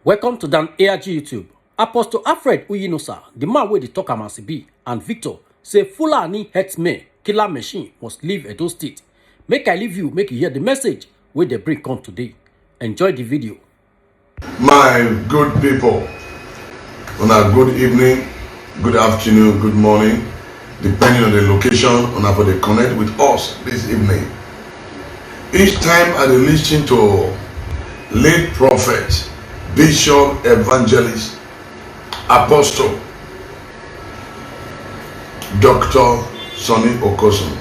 Welcome to Dan ARG YouTube. Apostle Alfred Uyinosa, the man wey dey talk am as e be, and Victor say Fulani herdsmen killer machine must leave Edo State. Make I leave you, make you hear the message wey dey bring come today. Enjoy the video. My good people, on a good evening, good afternoon, good morning, depending on the location, on how they connect with us this evening. Each time I listen to late prophet, bishop, evangelist, apostle, Dr. Sonny Okosun.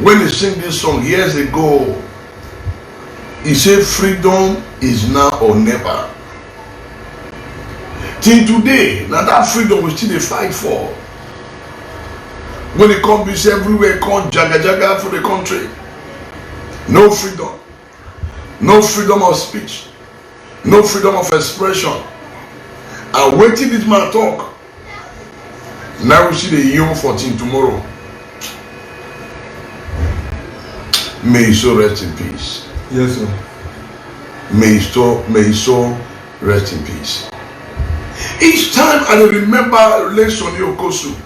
When he sing this song years ago, he said freedom is now or never. Till today, now that freedom we still dey fight for. When it comes peace everywhere, come jaga jaga for the country. No freedom. No freedom of speech. No freedom of expression. And waiting this man talk. Now we see the Yom 14 tomorrow. May his soul rest in peace. Yes, sir. May his soul rest in peace. Each time I remember Late Sonny Okosun,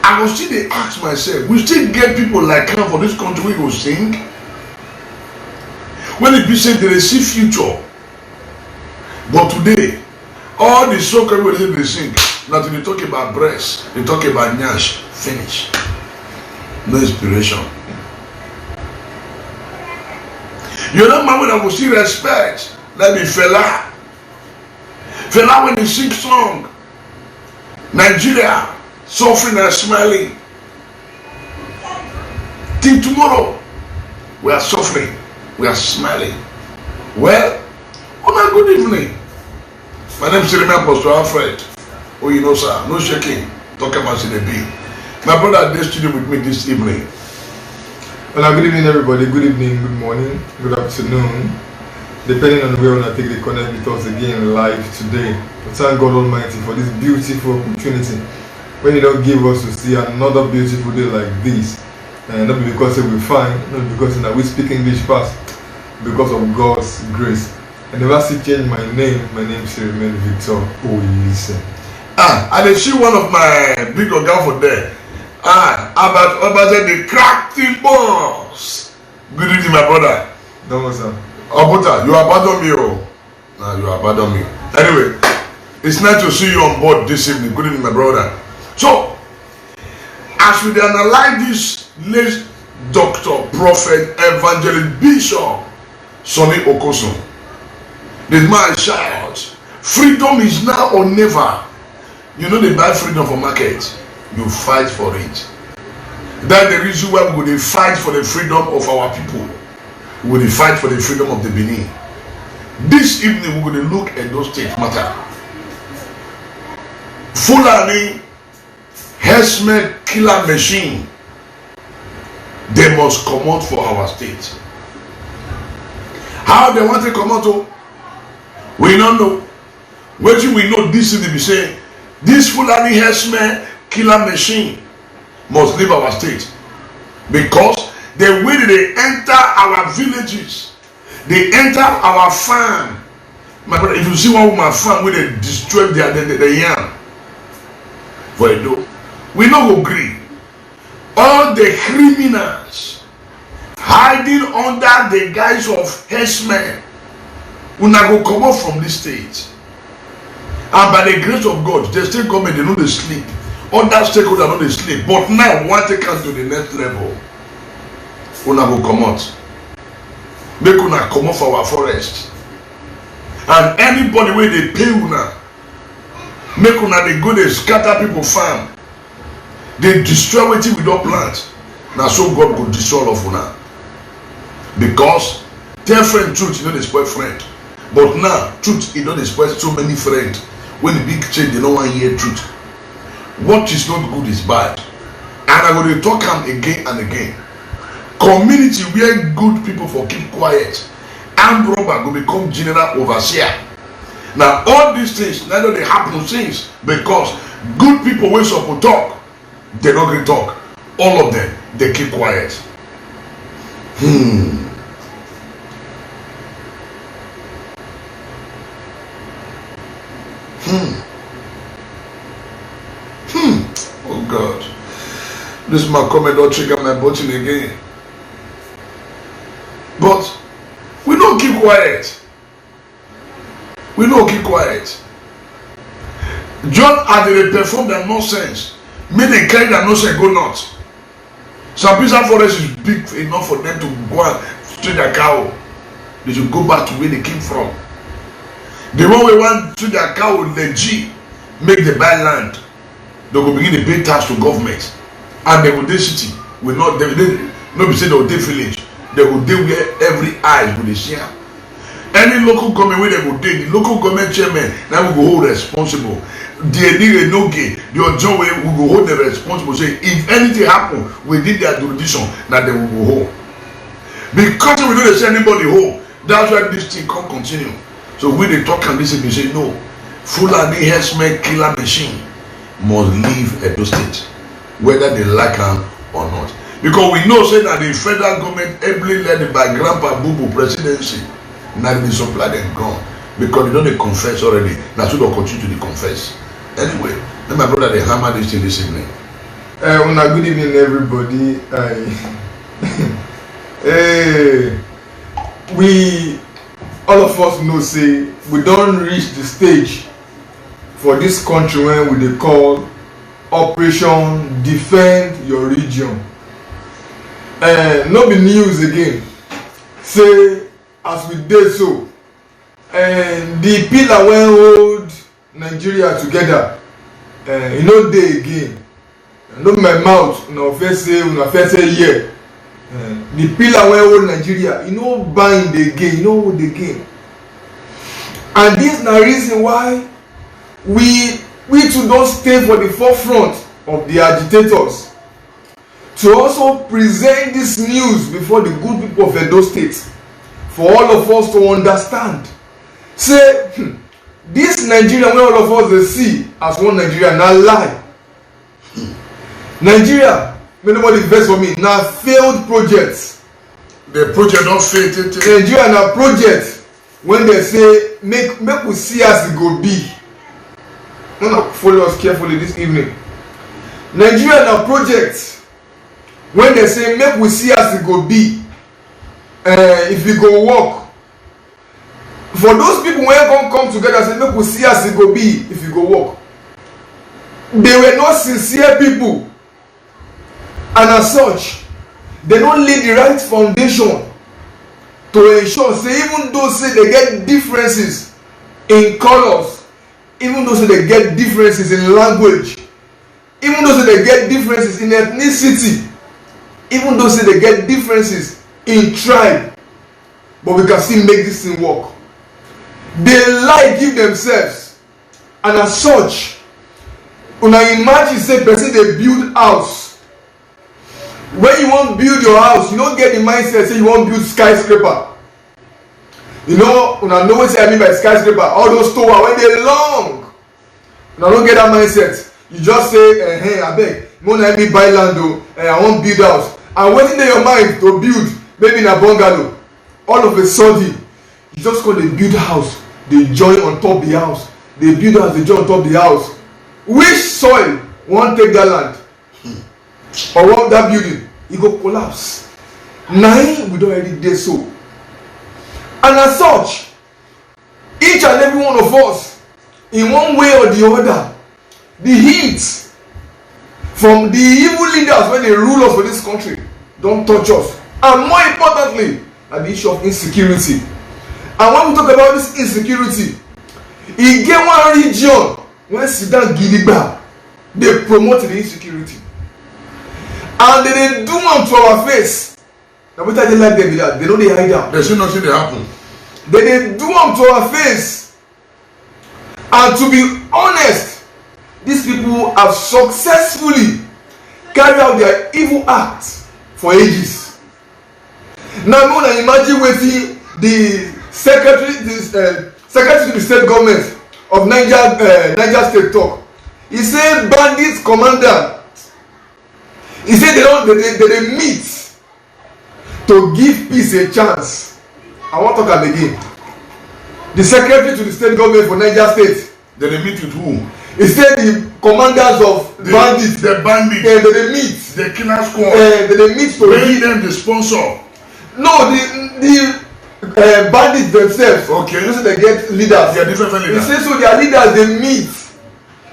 I will still dey ask myself, we still get people like him for this country wey go sing? When it be said they see future. But today, all the soccer wey they sing, now they talk about breast, they talk about nyash, finish. No inspiration. You know, man, when I will see respect, let me Fela. Fela when he sing song, Nigeria, suffering and smiling. Till tomorrow, we are suffering, we are smiling. Well, on a good evening. My name is Apostle Alfred Uyinosa, no shaking, talk about CDB. My brother at this studio with me this evening. Well, good evening, everybody. Good evening, good morning, good afternoon, depending on where I take the connect with us again live today. We thank God Almighty for this beautiful opportunity when He don't give us to see another beautiful day like this. And not because we fine, not because we speak English fast, because of God's grace. I never see change my name. My name is remain Victor Oyise. I dey see one of my big oga for there. About the crafty boss. Good evening, my brother. No, sir. Obuta, you abandon me, oh. Nah, you abandon me. Anyway, it's nice to see you on board this evening. Good evening, my brother. So, as we analyze this late doctor, prophet, evangelist, bishop, Sonny Okosun, this man shouts, freedom is now or never. You know they buy freedom for market. You fight for it. That's the reason why we will fight for the freedom of our people. We will fight for the freedom of the Benin. This evening we're going to look at those state matter. Fulani herdsmen killer machine. They must come out for our state. How they want to come out? We don't know. What we know this is be saying. This Fulani herdsmen killer machine must leave our state, because the way they enter our villages, they enter our farm. My brother, if you see one woman farm where they destroy the yam for a door, we no go agree. All the criminals hiding under the guise of herdsmen will not go come out from this state. And by the grace of God, the state government, they know they sleep. Other stakeholders know they sleep. But now, we want to take us to the next level. Una go come out. Make una come out for our forest. And anybody where they pay una, make una they go, they scatter people farm. They destroy what we don't plant. Now so God will destroy all of una. Because tell friend truth, you know they spoil friend. But now, truth, you know they spoil so many friends. When the big change, they don't want to hear truth. What is not good is bad. And I'm going to talk them again and again. Community where good people for keep quiet. Armed robber will become general overseer. Now all these things, neither they happen since, because good people when suppose talk, they don't get talk. All of them, they keep quiet. Oh God. This my comment don't trigger my button again. But we don't keep quiet. We don't keep quiet. John had they perform their nonsense. Make they carry their nonsense go nuts. Sambisa forest is big enough for them to go and treat their cow. They should go back to where they came from. The one we want to their cow legit make the buy land. They will begin to pay tax to government. And they will dey city will not they no be say they will dey village. They will dey where every eye will share. Any local government where they will dey, the local government chairman now will go hold responsible. The Enoge, the Ojo will go hold the responsible. Say if anything happen within their jurisdiction, that they will go hold. Because we don't send anybody home, that's why this thing can't continue. So when they talk and listen, they say no. Fulani herdsmen killer machine must leave Edo State, whether they like them or not. Because we know say that the federal government ably led by Grandpa Bubu presidency, now they supply them gone. Because they don't confess already. That's why they continue to confess. Anyway, then my brother they hammer this thing this evening. Good evening everybody. We all of us know say we don't reach the stage for this country when we dey call Operation Defend Your Region. No be news again. Say as we dey so, and the pillar wey hold Nigeria together, e no dey again. No be my mouth, una first say yeah. The pillar wey hold Nigeria, e no bind again, e no hold again. And this na reason why we too don stay for the forefront of the agitators to also present this news before the good people of Edo State, for all of us to understand. Say this Nigeria wey all of us dey see as one Nigeria na lie. Nigeria, may nobody vex for me, na failed project. The project don fail. Nigeria na project when they say make we see as e go be. Una follow us carefully this evening. Nigeria na project when they say make we see as e go be, if e go work. For those people wey come together say make we see as e go be if e go work, they were not sincere people, and as such they don't lay the right foundation to ensure say even though say they get differences in colors, even though say they get differences in language, even though say they get differences in ethnicity, even though say they get differences in tribe, but we can still make this thing work. They lie give themselves, and as such, una imagine say person dey build house. When you wan build your house, you don't get the mindset say you wan build skyscraper. You know, una know wetin I mean by skyscraper. All those tower when they long, una don't get that mindset. You just say, hey, abeg, mo na me buy land o, I wan build house. And wetin dey your mind to build, maybe na bungalow. All of a sudden, you just go dey build house. They join on top the house. They build house, they join on top the house. Which soil wan take that land? Or want that building? E go collapse. Na we don already dey so. And as such, each and every one of us, in one way or the other, the heat from the evil leaders when they rule us for this country don't touch us. And more importantly, at the issue of insecurity. And when we talk about this insecurity, e get one region when sit down gidigba, they promote the insecurity. And they do am to our face. Now we tell them like them that they know they hide am. They see nothing dey happen. They do am to our face. And to be honest, these people have successfully carried out their evil acts for ages. Now we wanna imagine wetin the secretary to the state government of Niger State talk. He say bandits commander. He said they meet to give peace a chance. I want to talk am again. The secretary to the state government for Niger State Then they meet with who? He said the commanders of bandits. The bandits. They meet. The killer squad. They meet to pay them the sponsor. No, the bandits themselves. Okay. You know, they get leaders. They are different leaders. He said so their leaders they meet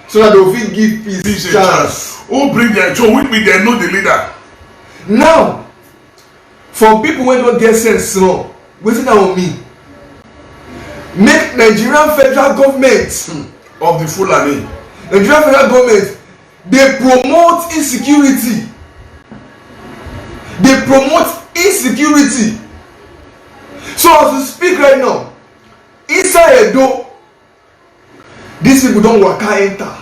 so that they will give peace a chance. Who bring them? So we they know the leader. Now, for people who don't get sense small, wetin that will mean? Make Nigerian federal government of the Fulani. Nigerian federal government dey promote insecurity. They promote insecurity. So as we speak right now, inside Edo, these people don waka enter.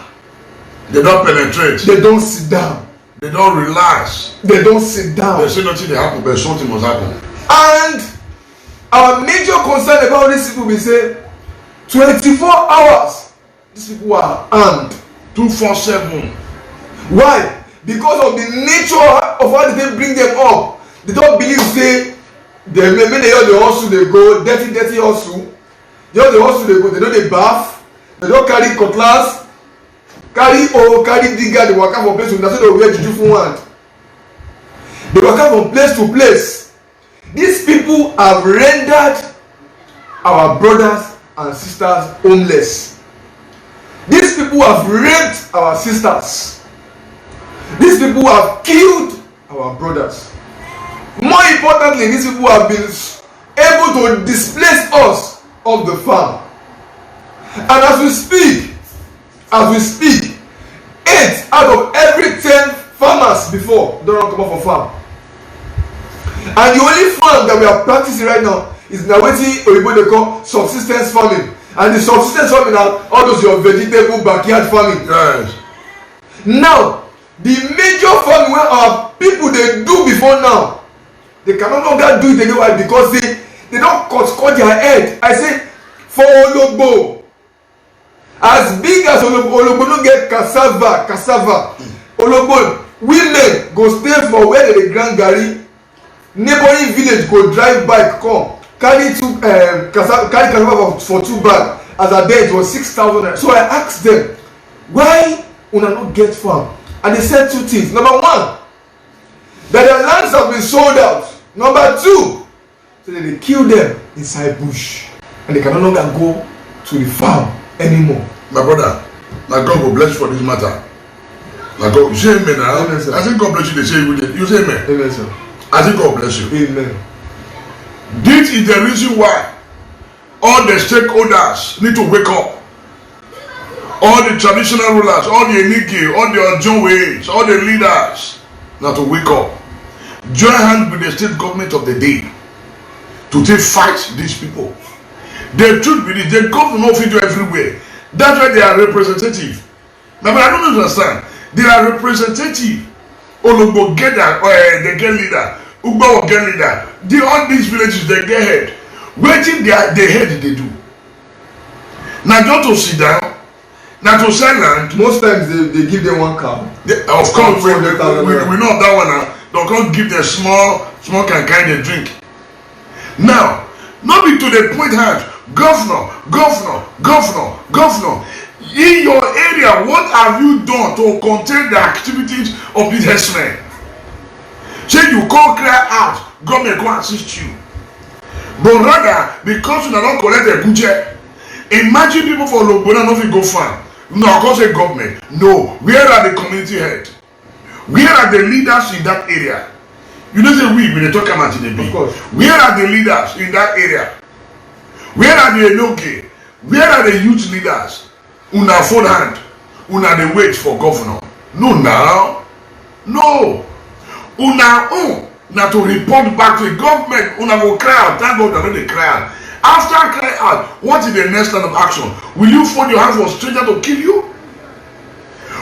They don penetrate. They don sit down. They don relax. They don sit down. They say nothing dey happen, but something must happen. And our major concern about these people be say 24 hours these people are armed. 247. Why? Because of the nature of how they bring them up. They don't believe say they make they all the hustle they go dirty hustle. They all the hustle they go. They know they bath. They don't carry cutlass, carry digger. They waka from place to place. That's why they wear juju for hand. They waka from place to place. These people have rendered our brothers and sisters homeless. These people have raped our sisters. These people have killed our brothers. More importantly, these people have been able to displace us of the farm. And as we speak, 8 out of every 10 farmers before don't come up for farm. And the only farm that we are practicing right now is now wetin oyibo dey call subsistence farming. And the subsistence farming na all those your vegetable backyard farming. Yes. Now, the major farming wey our people dey do before now, they can no longer do it again. Why? Because they don cut their head. I say for ologbo, as big as ologbo no get cassava. Ologbo women go stay for where they dey grind garri. Neighboring village go drive bike come carry cassava for 2 bags. As a day it was 6,000 naira. So I asked them, why una no get farm? And they said 2 things. Number 1, that their lands have been sold out. Number 2, so they kill them inside bush and they can no longer go to the farm anymore. My brother, my God will bless you for this matter. My God, you say amen now. Amen, sir. I think God bless you. They say you say amen. Amen, sir. I think God bless you. Amen. This is the reason why all the stakeholders need to wake up. All the traditional rulers, all the Enike, all the Ojonways, all the leaders, now to wake up. Join hands with the state government of the day to take fight these people. The truth be this, the government fit do everywhere. That's why they are representative. Now, but I don't understand. They are representative. Ologbo get that, they get leader. Ugbo will get leader. All these villages, they get head. Waiting the head they do. Now just to sit down, now to sell land. Most times they give them 1 cow. Of course, we know that one now. They can't give them small kind of drink. Now, not be to the point hand, governor. In your area, what have you done to contain the activities of these herdsmen? Say you can't cry out, government go assist you. But rather, because you don't collect a budget, imagine people for Logbona no fit go farm. No, I can't say government. No, where are the community head? Where are the leaders in that area? You know say we dey talk about in the big. Where are the leaders in that area? Where are the Enoke? Where are the youth leaders? Una fold hand. Una dey wait for governor. No now. No. Una own na to report back to the government. Una go cry out. Thank God una no dey cry out. After cry out, what is the next line of action? Will you fold your hand for a stranger to kill you?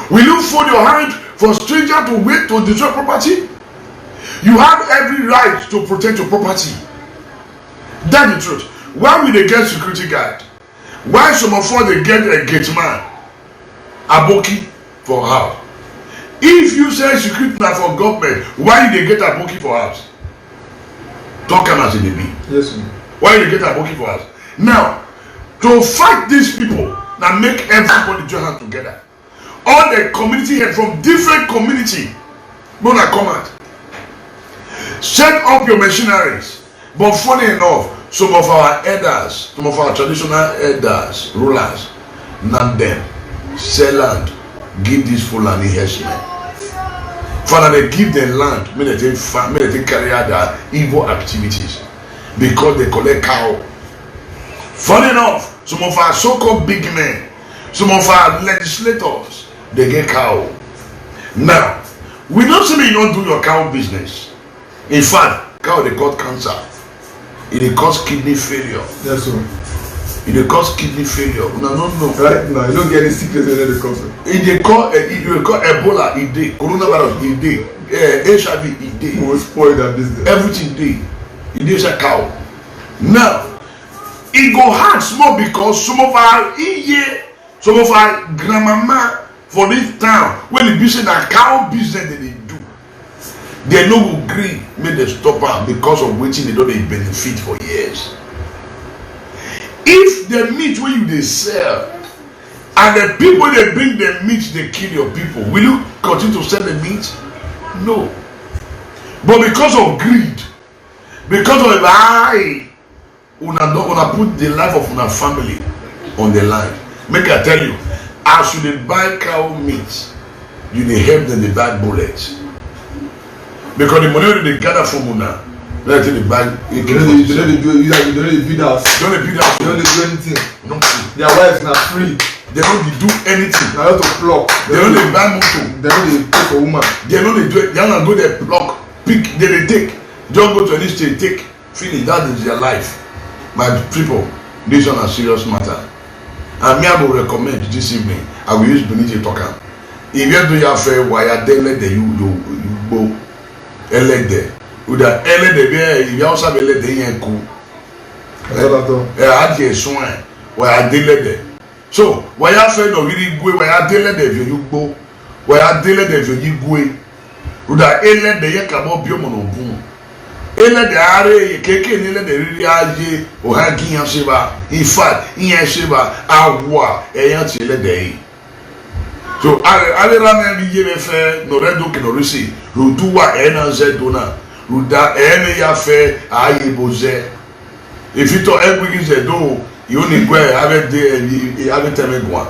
Will you fold your hand for a stranger to wait to destroy property? You have every right to protect your property. That's the truth. Why will they get security guard? Why some of us they get a gate man, aboki for house? If you say security na for government, why they get aboki for house? Talk about it, baby. Yes, sir. Why they get aboki for house? Now, to fight these people, Now make everybody join hands together. All the community head from different community, gonna come out. Set up your machineries. But funny enough, some of our elders, some of our traditional elders, rulers, not them, sell land, give these Fulani herdsmen. Father, they give them land, may they carry out their evil activities because they collect cow. Funny enough, some of our so-called big men, some of our legislators, they get cow. Now, we don't say you don't do your cow business. In fact, cow they cause cancer. It cause kidney failure. Yes, sir. It cause kidney failure. No. Right now, you don't get any sickness in the cause. It call Ebola, it did. Coronavirus, it did. HIV, it did. We will spoil that business. Everything did. It is a cow. Now, it go hard small because some of our grandmama for this town, when the business a cow business that they do, they no agree make them stop am because of waiting they don't benefit for years. If the meat wey you dey sell and the people they bring the meat they kill your people, will you continue to sell the meat? No. But because of greed, because of una put the life of una family on the line. Make I tell you, as you dey buy cow meat, you dey help them dey buy bullets. Because the money wey they gather from una, let them buy. They don't do build house. They don't build house. They don't do anything. Nothing. Their wives not free. They don't do anything. They don't pluck. They don't buy motor. They don't pay for woman. They don't do. They don't go there pluck, pick. They take. Just go to any state, take, finish. That is their life. My people, this one a serious matter. And me I will recommend this evening. I will use Benito Tokan. If you do your fair, why are they let the you go elect there? With the elect there, you also be let the yanku. I get swine. Why are they let there? So why are fair no really go? Why are they let the you go? Why are they let the you go? With the elect the yakabo biomono boom. Ele de are keke ni le de riri aye o ha giyan seba. In fact, iyan seba awa eyan ti le de. So ale rame bi ye be fe no redo ke no risi. Ruduwa ena ze dona. Ruda ene ya fe aye boze. If you to egwi ze do, you ni gwe ave de ave teme gwa.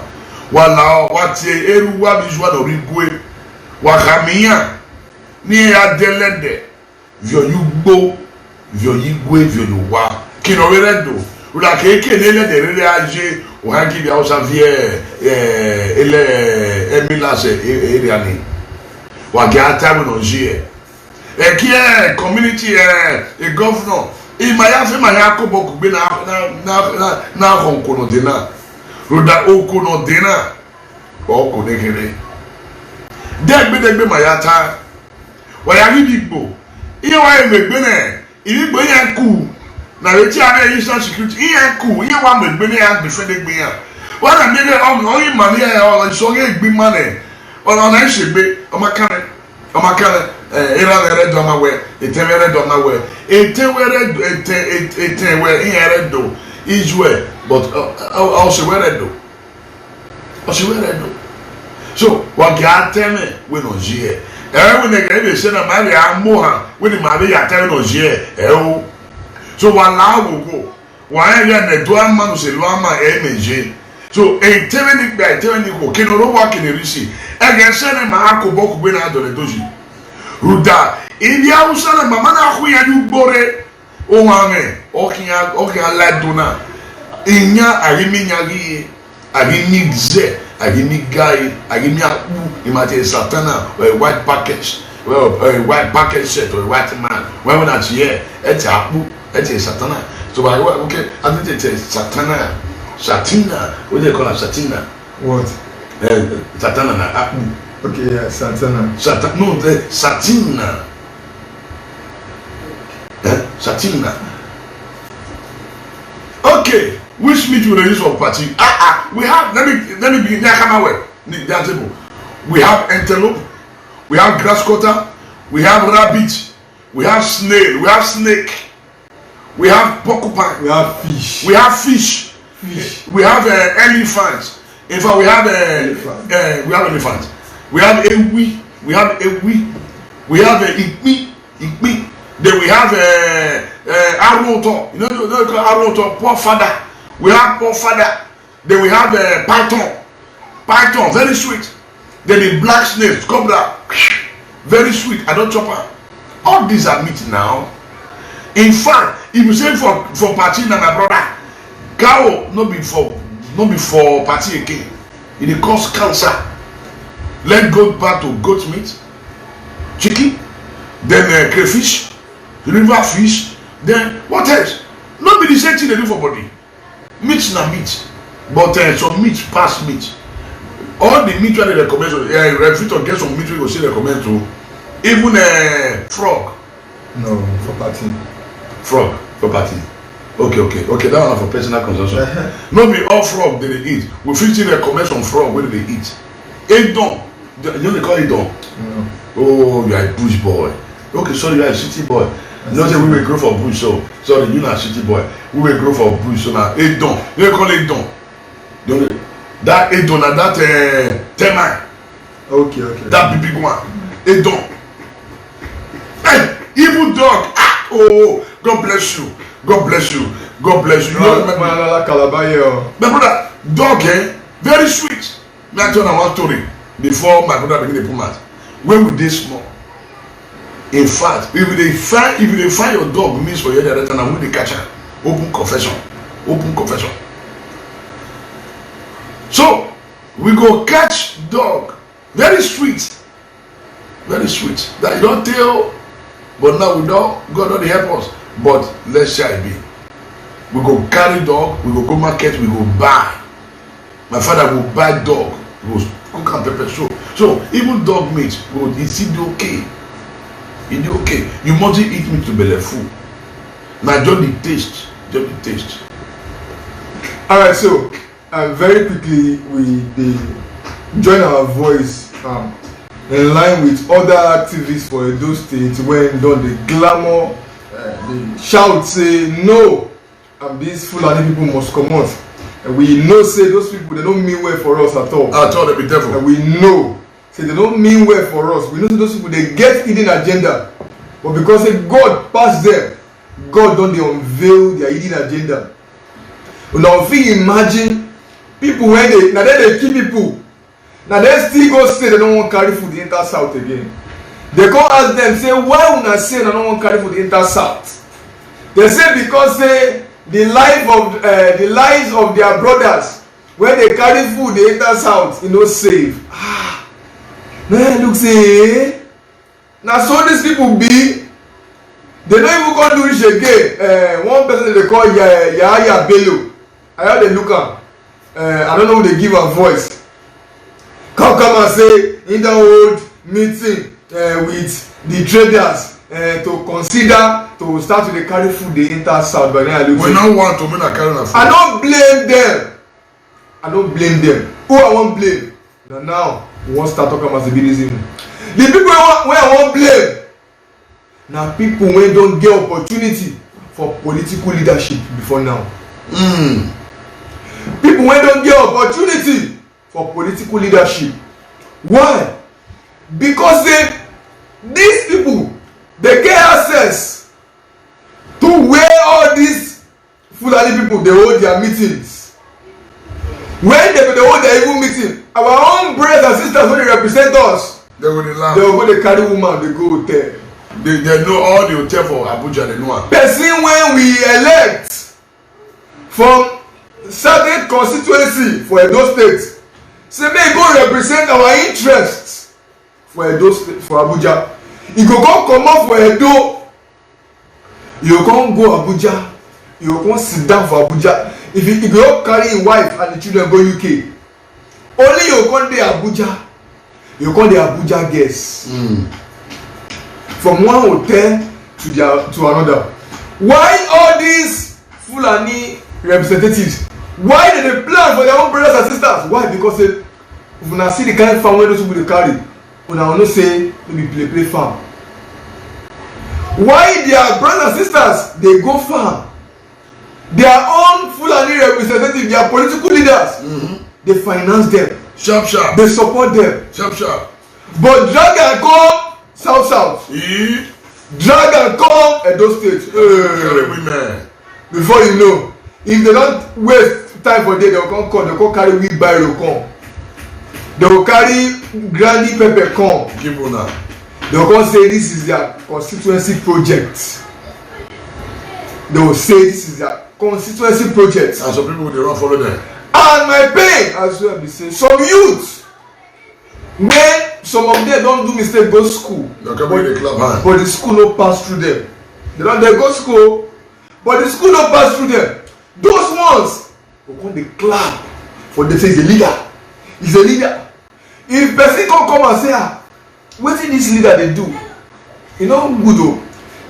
Wala wati eru wa bizwa no rigwe. Wa kamiya ni ya delende. Vio you go, vio you go, vio you wa. Kino redo. Ula keke nele de rele aje. O hangi bia osa vie ele emila se eriani. Wa gata we no jie. E kie community e governor. I maya fe maya ko boku be na honko no dena. Ruda oko no dena. Oko nekere. Degbe maya ta. Wa ya bigbo. Iye wa emegbene ibi gbe yan ku na reti are national security iye ku iye wa megbene yan defend gbe yan wa na mele o yin mani e o so ge gbe mane o na segbe o makare era re do ma we etewere do ma we etewere etewe iye do ijwe but also were do so wa ga teme we no jie when they get say na ma be amoha when ma be ya tell no je so one now will go why ya na do ama no se lo ama meje so e tell me go kino ro wa kini risi e get say na ma akobo ku be na do le doji ruda ibi awusa na mama na hu ya du gbore o wa me o kian la dona inya arimi nyagi arimi gze agimi guy, agimi apu, imagine Satana or a white package, well, a white package set or a white man. When we're not here, it's apu, it's Satana. So I okay, I think it's Satina, what do they call it? Satina? What? Satana na apu. Okay, yeah, Satana. No, the Satina. Satina. Okay. Which meat will they use for party? We have, let me begin. We have antelope, we have grass cutter, we have rabbit, we have snail, we have snake, we have porcupine, we have fish, we have fish. We have elephants, In fact, we have elephant. We have ewi. We have ewi. We have ikpi. Then we have aroto. You know aroto, poor father. We have poor father. Then we have python. Python, very sweet. Then the black snake, cobra, very sweet. I don't chop her. All these are meat now. In fact, if you say for party na my brother, cow no be for party again. It cause cancer. Let go back to goat meat, chicken, then crayfish, river fish, then what else? No be the same thing they do for body. Meat na meat, but some meat pass meat. All the meat wey they recommend, fit to get some meat wey go still recommend to, even frog. No, for party. Frog for party. Okay. That one for personal consumption. No be all frog they eat. We fit still recommend some frog wey they eat. Edon, you know they call edon. No. Oh, you are a bush boy. Okay, sorry, you are a city boy. You know say we will grow for bush, so sorry, you not a city boy. We will grow for bush, so now edon. You know they call edon. That edon and that termite. Okay. That big one. Edon. Hey, evil dog. Oh, God bless you. God bless you. God bless you. My brother, dog, very sweet. May I tell you one story before my brother begin to put mouth. When we dey small, in fact, if they find your dog miss for your other time, and when they catch her, open confession. So we go catch dog, very sweet. That you don't tell, but now we don't. God don't help us. But let's shall it be. We go carry dog, we go market, we go buy. My father will buy dog, he will cook and pepper soup. So even dog meat, it's okay. It's okay. You mustn't eat meat to belly full. Now just the taste. Alright, so very quickly we join our voice in line with other activists for Edo State when done the glamour, they shout say no, and these Fulani people must come out. And we know say those people they don't mean well for us at all. They be devil. And we know say they don't mean well for us. We know say those people they get hidden agenda, but because say God pass them, God don't they unveil their hidden agenda. Now if you imagine people when they kill people, now they still go say they don't want to carry food enter south again. They go ask them say why una say they don't want to carry food enter south. They say because say the lives of their brothers when they carry food they enter south, safe. Now look say now so these people be they don't even go do it again. One person they call Yahaya Bello. I heard they look at I don't know who they give a voice. Come and say in the old meeting with the traders to consider to start to carry food they enter south. But then I look. We don't want to carry food. I don't blame them. Who I won't blame? Now we won't start talking about civilism. The people where I won't blame. Now people when don't get opportunity for political leadership before now. People when don't get opportunity for political leadership. Why? Because these people they get access to where all these Fulani people they hold their meetings. When they hold their evil meeting, our own brothers and sisters when they represent us, they will go they carry woman, they go hotel. They know all the hotel for Abuja, they know. Person when we elect from certain constituency for Edo State, say may go represent our interests for Edo State, for Abuja. You go come out for Edo, you go Abuja, you go sit down for Abuja. If you go carry your wife and the children go UK, only you go there Abuja, you go there Abuja guests. From one hotel to another. Why all these Fulani representatives? Why did they plan for their own brothers and sisters? Why? Because if you see the kind of farm where those people they carry, you will say maybe play farm. Why their brothers and sisters they go farm? Their own Fulani representatives, their political leaders, they finance them, Sharp, sharp. they support them. Sharp, sharp. But drag and come south. Yeah. Drag and come Edo State. Carry women. Before you know, if they don't waste time for them, they will come, they will carry wheelbarrow come. They will carry granny pepper come. Give una. They will come say this is their constituency project. They will say this is their constituency project. And some people, they don't follow them. And my pain, as well be say, some youth, when some of them don't do mistake go school, They come with the club hand. but the school no pass through them. They go school, but the school no pass through them. Those ones go come dey clap for them say he's a leader. He's a leader. If person come and say, wetin this leader dey do, e no good o.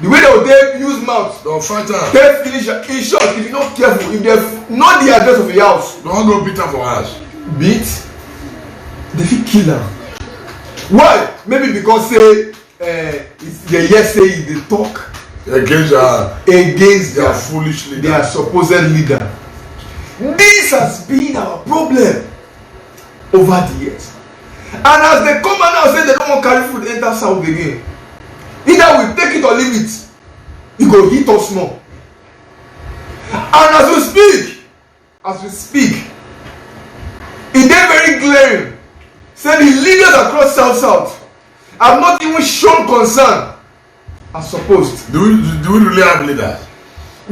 The way they dey use mouth, Don't fight her. take finish in short. If you no careful, if they know the address of your house, Don't go beat her for us. beat, they fit kill am. Why? Maybe because say they hear say e dey talk Against against their their foolish leader. their supposed leader. This has been our problem over the years. And as they come out now say they don't want carry food enter south again, either we take it or leave it, e go hit us more. And as we speak, e dey very glaring say the leaders across south have not even shown concern as supposed. Do we really have leaders?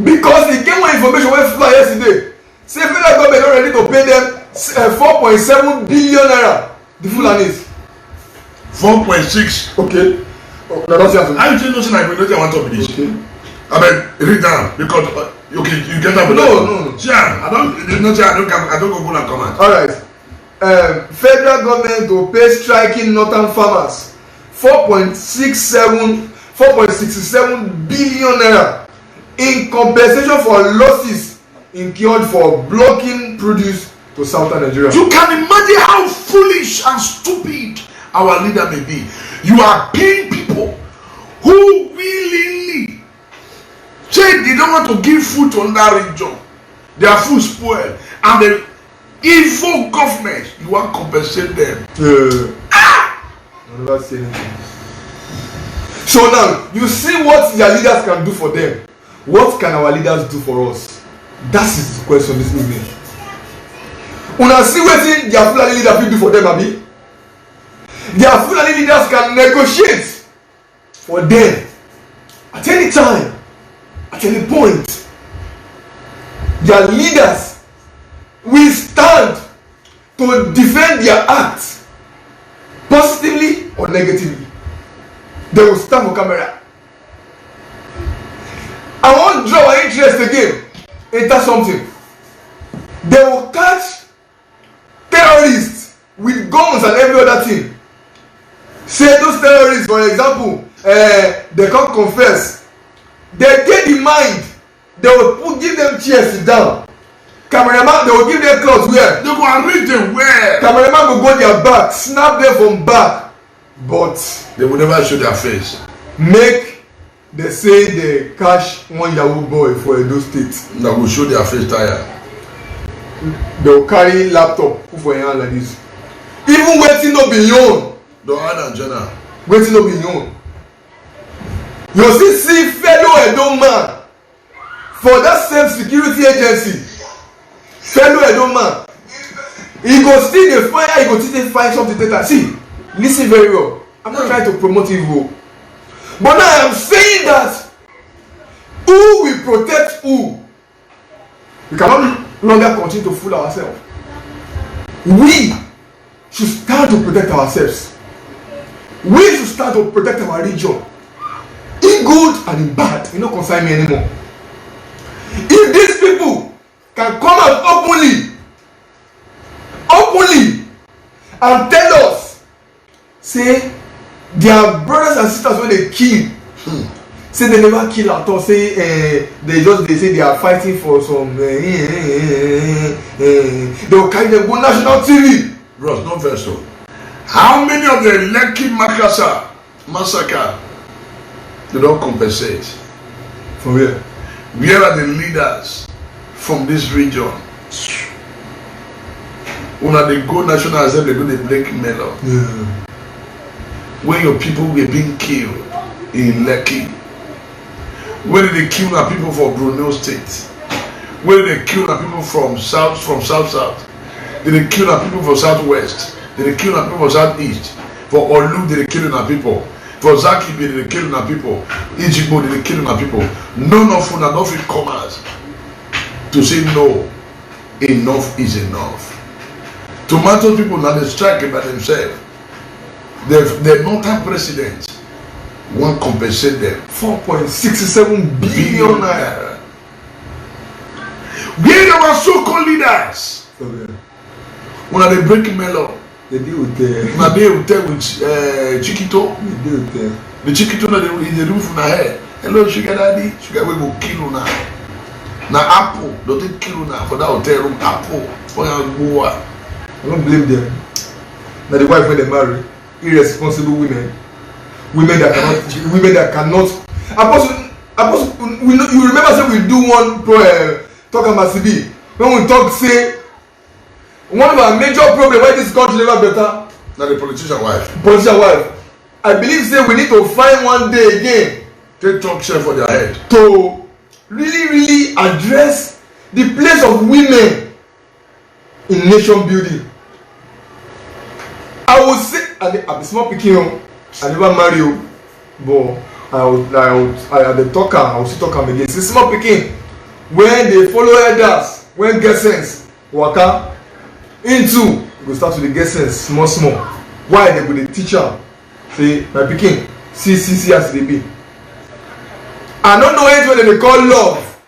Because e get one information wey fly yesterday say federal government don ready to pay them 4.7 billion naira. The Fulanis. 4.6. Okay. Oh, no, that's it. I just know say I want to be this. Okay. I mean, read down because okay, you get up. No. Yeah, I don't go go and comment. All right. Federal government to pay striking northern farmers 4.67 billion naira in compensation for losses incurred for blocking produce to southern Nigeria. You can imagine how foolish and stupid our leader may be. You are paying people who willingly say they don't want to give food to another region. Their food spoiled, and the evil government, you want to compensate them. I never say anything. So now you see what their leaders can do for them. What can our leaders do for us? That is the question this evening. Una see wetin their Fulani leader fit do for them, abi? Their Fulani leaders can negotiate for them at any time, at any point. Their leaders will stand to defend their acts positively or negatively. They will stand for camera. I wan draw our interest again into something. They will catch terrorists with guns and every other thing. Say those terrorists, for example, they can't confess. They get the mind. They will give them chairs sit down. Cameraman, they will give them clothes wear. They go and read them where. Cameraman will go their back, snap them from back, but They will never show their face. make they say they catch one Yahoo boy for Edo State. They will show their face tired. They will carry laptop put for your hand like this. Even wetin no be your own, Don't add and journal. wetin no be your own. You still see fellow Edo man for that same security agency. Fellow Edo man, he go still dey fire, he go still dey find something take. See, lis ten very well. I'm not trying to promote evil, but now I am saying that who will protect who? We cannot longer continue to fool ourselves. We should start to protect ourselves. We should start to protect our region. In good and in bad, e no concern me anymore. If these people can come out openly and tell us, say their brothers and sisters wey dey kill, say they never kill at all, say they say they are fighting for some they will carry them go national TV. Bros, no verse. How many of the Lekki massacre they don't compensate? For where? Where are the leaders from this region? Una they go national assembly, they go they break melon. Yeah. When your people were being killed in Lekki, when they kill our people for Brunei State, when they kill our people from south, they kill our people from southwest, they kill our people from southeast, for Olu they kill our people, for Zakibi they kill our people, Ijibo they kill our people. None of them are not fit comers to say no, enough is enough. Tomato people now they strike by themselves. The northern president won't compensate them 4.67 billion naira. Where our so-called leaders? Okay. When they break melon, They deal with the. when they will tell with Chiquito, They deal with the. the Chiquito na in the roof na hair. Hello, sugar daddy, sugar we go kill you now. Na apple, don't take kill you now for that hotel room. Apple for your boy. I don't blame them. Now the wife when they marry, irresponsible women that cannot. Apostle, you remember say we do one talk about CB when we talk say one of our major problem why this country never better. Now the politician wife. I believe say we need to find one day again Take talk share for their head. to really address the place of women in nation building. I will say I be small pikin, I never marry you, but I dey talk am, I will still talk am again. See small pikin when they follow elders, when get sense waka into, you go start to dey get sense small. Why they go dey teach am? Say my pikin, see as e dey be. I no know anything wey dem dey call love,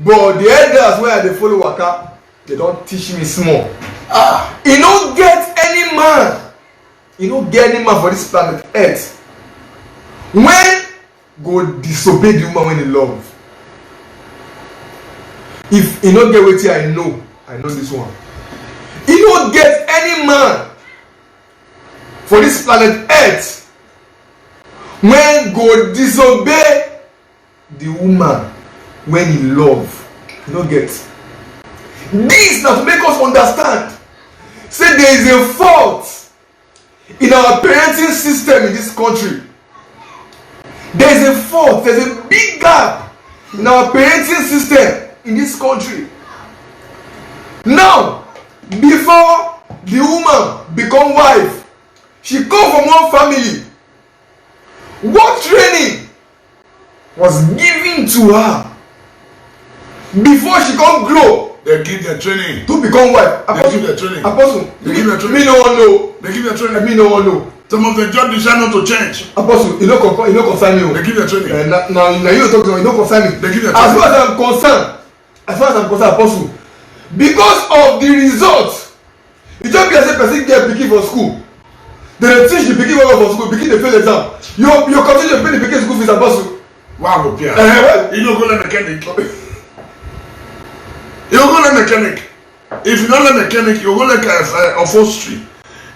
but the elders wey I dey follow waka, they don teach me small. E no get any man. You no get any man for this planet earth when go disobey the woman when he love. If he no get wetin I know this one. He no get any man for this planet earth when go disobey the woman when he love. He no get. This na to make us understand say there is a fault in our parenting system in this country. There is a fault, there is a big gap in our parenting system in this country. Now, before the woman become wife, she come from one family. What training was given to her before she come grow? They give their training. To become wife. They give their training. Apostle, They give their training. me no one know. They give their training. Me no one know. Some of the job decide not to change. Apostle, you no concern me. They give their training. Now you talk to me, you no concern me. They give their As training. far as I'm concerned, Apostle, because of the result, you just be as a person get pikin for school. They teach the pikin well for school, pikin dey fail exam. You continue to pay the pikin school fees, Apostle. Wow, go Pierre. Well, You don't go learn mechanic. You go learn mechanic. If you don't learn mechanic, you go learn upholstery.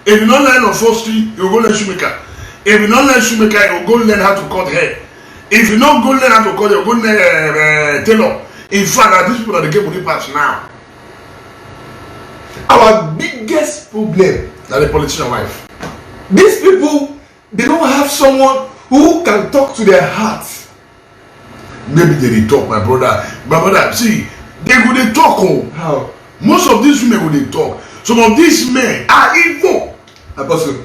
If you don't learn upholstery, you go learn shoemaker. If you don't learn shoemaker, you go learn how to cut hair. If you don't go learn how to cut hair, you go learn tailor. In fact, these people are the game with the pass now. our biggest problem, That the politician wife. these people, they don't have someone who can talk to their hearts. Maybe they dey talk, my brother. My brother, see, they go dey talk. Oh. How? Most of these women go dey talk. Some of these men are evil. Apostle,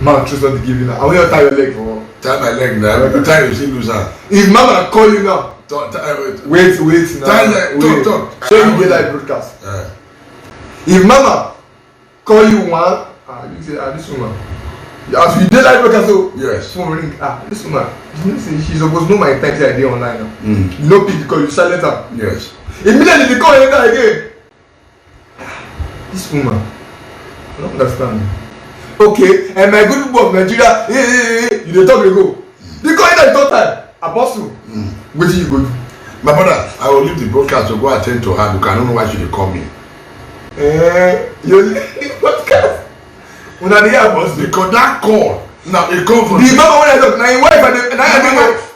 man, choose not to give you now. I want you to tie your leg for. Tie my leg now. Every time you see lose her. If mama call you now, wait now. Tie leg. Wait. Talk. So you dey like broadcast. If mama call you one, you say this woman. As you dey like broadcast, so Yes. phone ring. This woman. You know say she suppose know my time say I dey online now. Mm. You no pick because you silent her. Yes. Immediately they call you again. This woman, I don't understand. Okay, and my good people of Nigeria, you dey talk dey go. They call you that third time. Apostle, wetin you go do? My brother, I will leave the broadcast to go attend to her because I don't know why she dey call me. You leave the broadcast. Una dey hear Apostle. Because that call, now it come from. The mama wey I talk, na him wife and na him wife.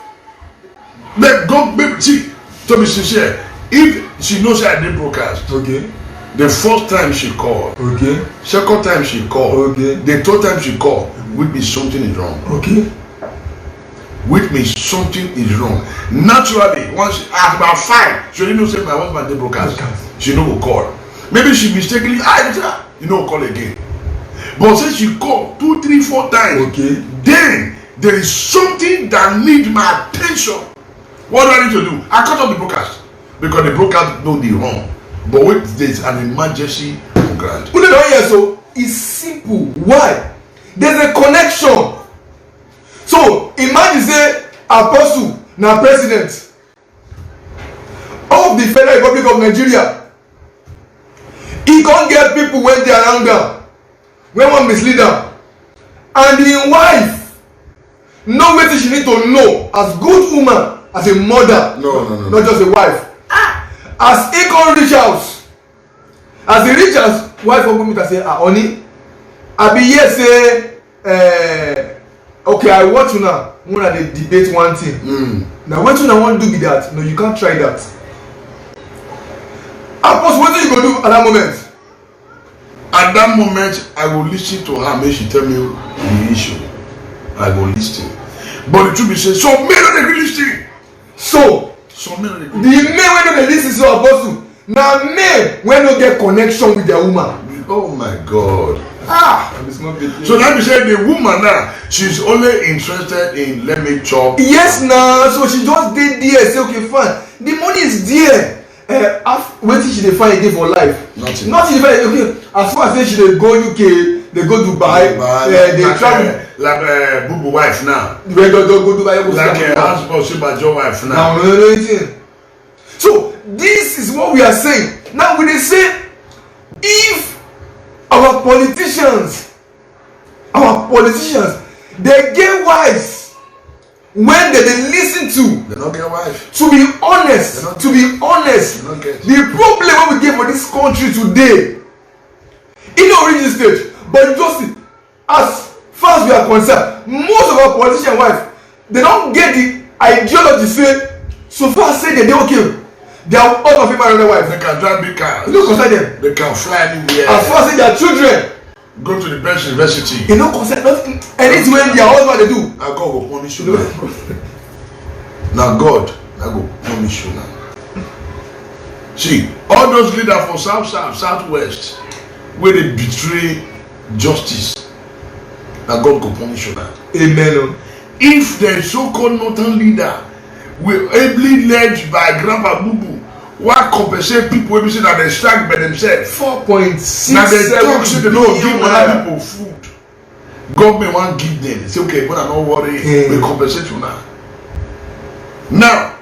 Make see, to be sincere, if she knows say I dey broadcast, Okay. The first time she called. Okay. Second time she called. Okay. The third time she called. With me something is wrong. Okay. With me something is wrong. Naturally, once at about 5, she didn't know say my husband dey broadcast. She no go call. Maybe she mistakenly call again. But since she called 2, 3, 4 times, okay, then there is something that needs my attention. What do I need to do? I cut off the broadcast because the broadcast know the wrong. But wait, there's an emergency grant. Put it on here, so it's simple. Why? There's a connection. So imagine say Apostle na president of the Federal Republic of Nigeria. He can't get people when they are around, when one mislead them, and his wife know wetin she need to know as good woman, as a mother, no. not just a wife. As he come reach house, as he reach house, wife go meet and say, honey, I be here say okay, I watch una when they debate one thing. Now wetin una wan do be that? No, you can't try that. Apostle, wetin you go do at that moment? At that moment, I will listen to her. Make she tell me the issue. I go listen. But the truth be said, so men no dey lis ten. So men no dey. The men wey no dey lis ten to Apostle na men wey no get connection with their woman. Oh my God. So that be say the woman now, she's only interested in let me chop. Yes, now so she just dey there say okay fine, the money is there. Wetin she dey find again for life? Nothing dey find. Okay, as far as say she dey go UK, dey go Dubai, dey travel. Like Bubu wife now. Wey go Dubai, go like husband Sibajo wife now. Now anything. So this is what we are saying. Now we dey say if our politicians dey get wives when they dey lis ten to. They no get wife. To be honest, the problem wey we get for this country today, e no reach this stage, but just see, as far as we are concerned, most of our politician wife, they don get the ideology say so far say they dey okay, they are all of them marry their wife. They can drive big cars. E no concern them. They can fly anywhere. As far as say their children go to the best university. E no concern anything wey their husband dey do. Na God go punish you now. Na God na go punish you now. See, all those leaders for southwest wey dey betray justice, na God go punish you now. Amen. If the so-called northern leader were ably led by Grandpa Bubu, why compensate people wey be say na dem strike by themselves? 4.67 na dem talk say dem no give other people food. Government wan give them. Say okay, when I no worry, we compensate you now. Now,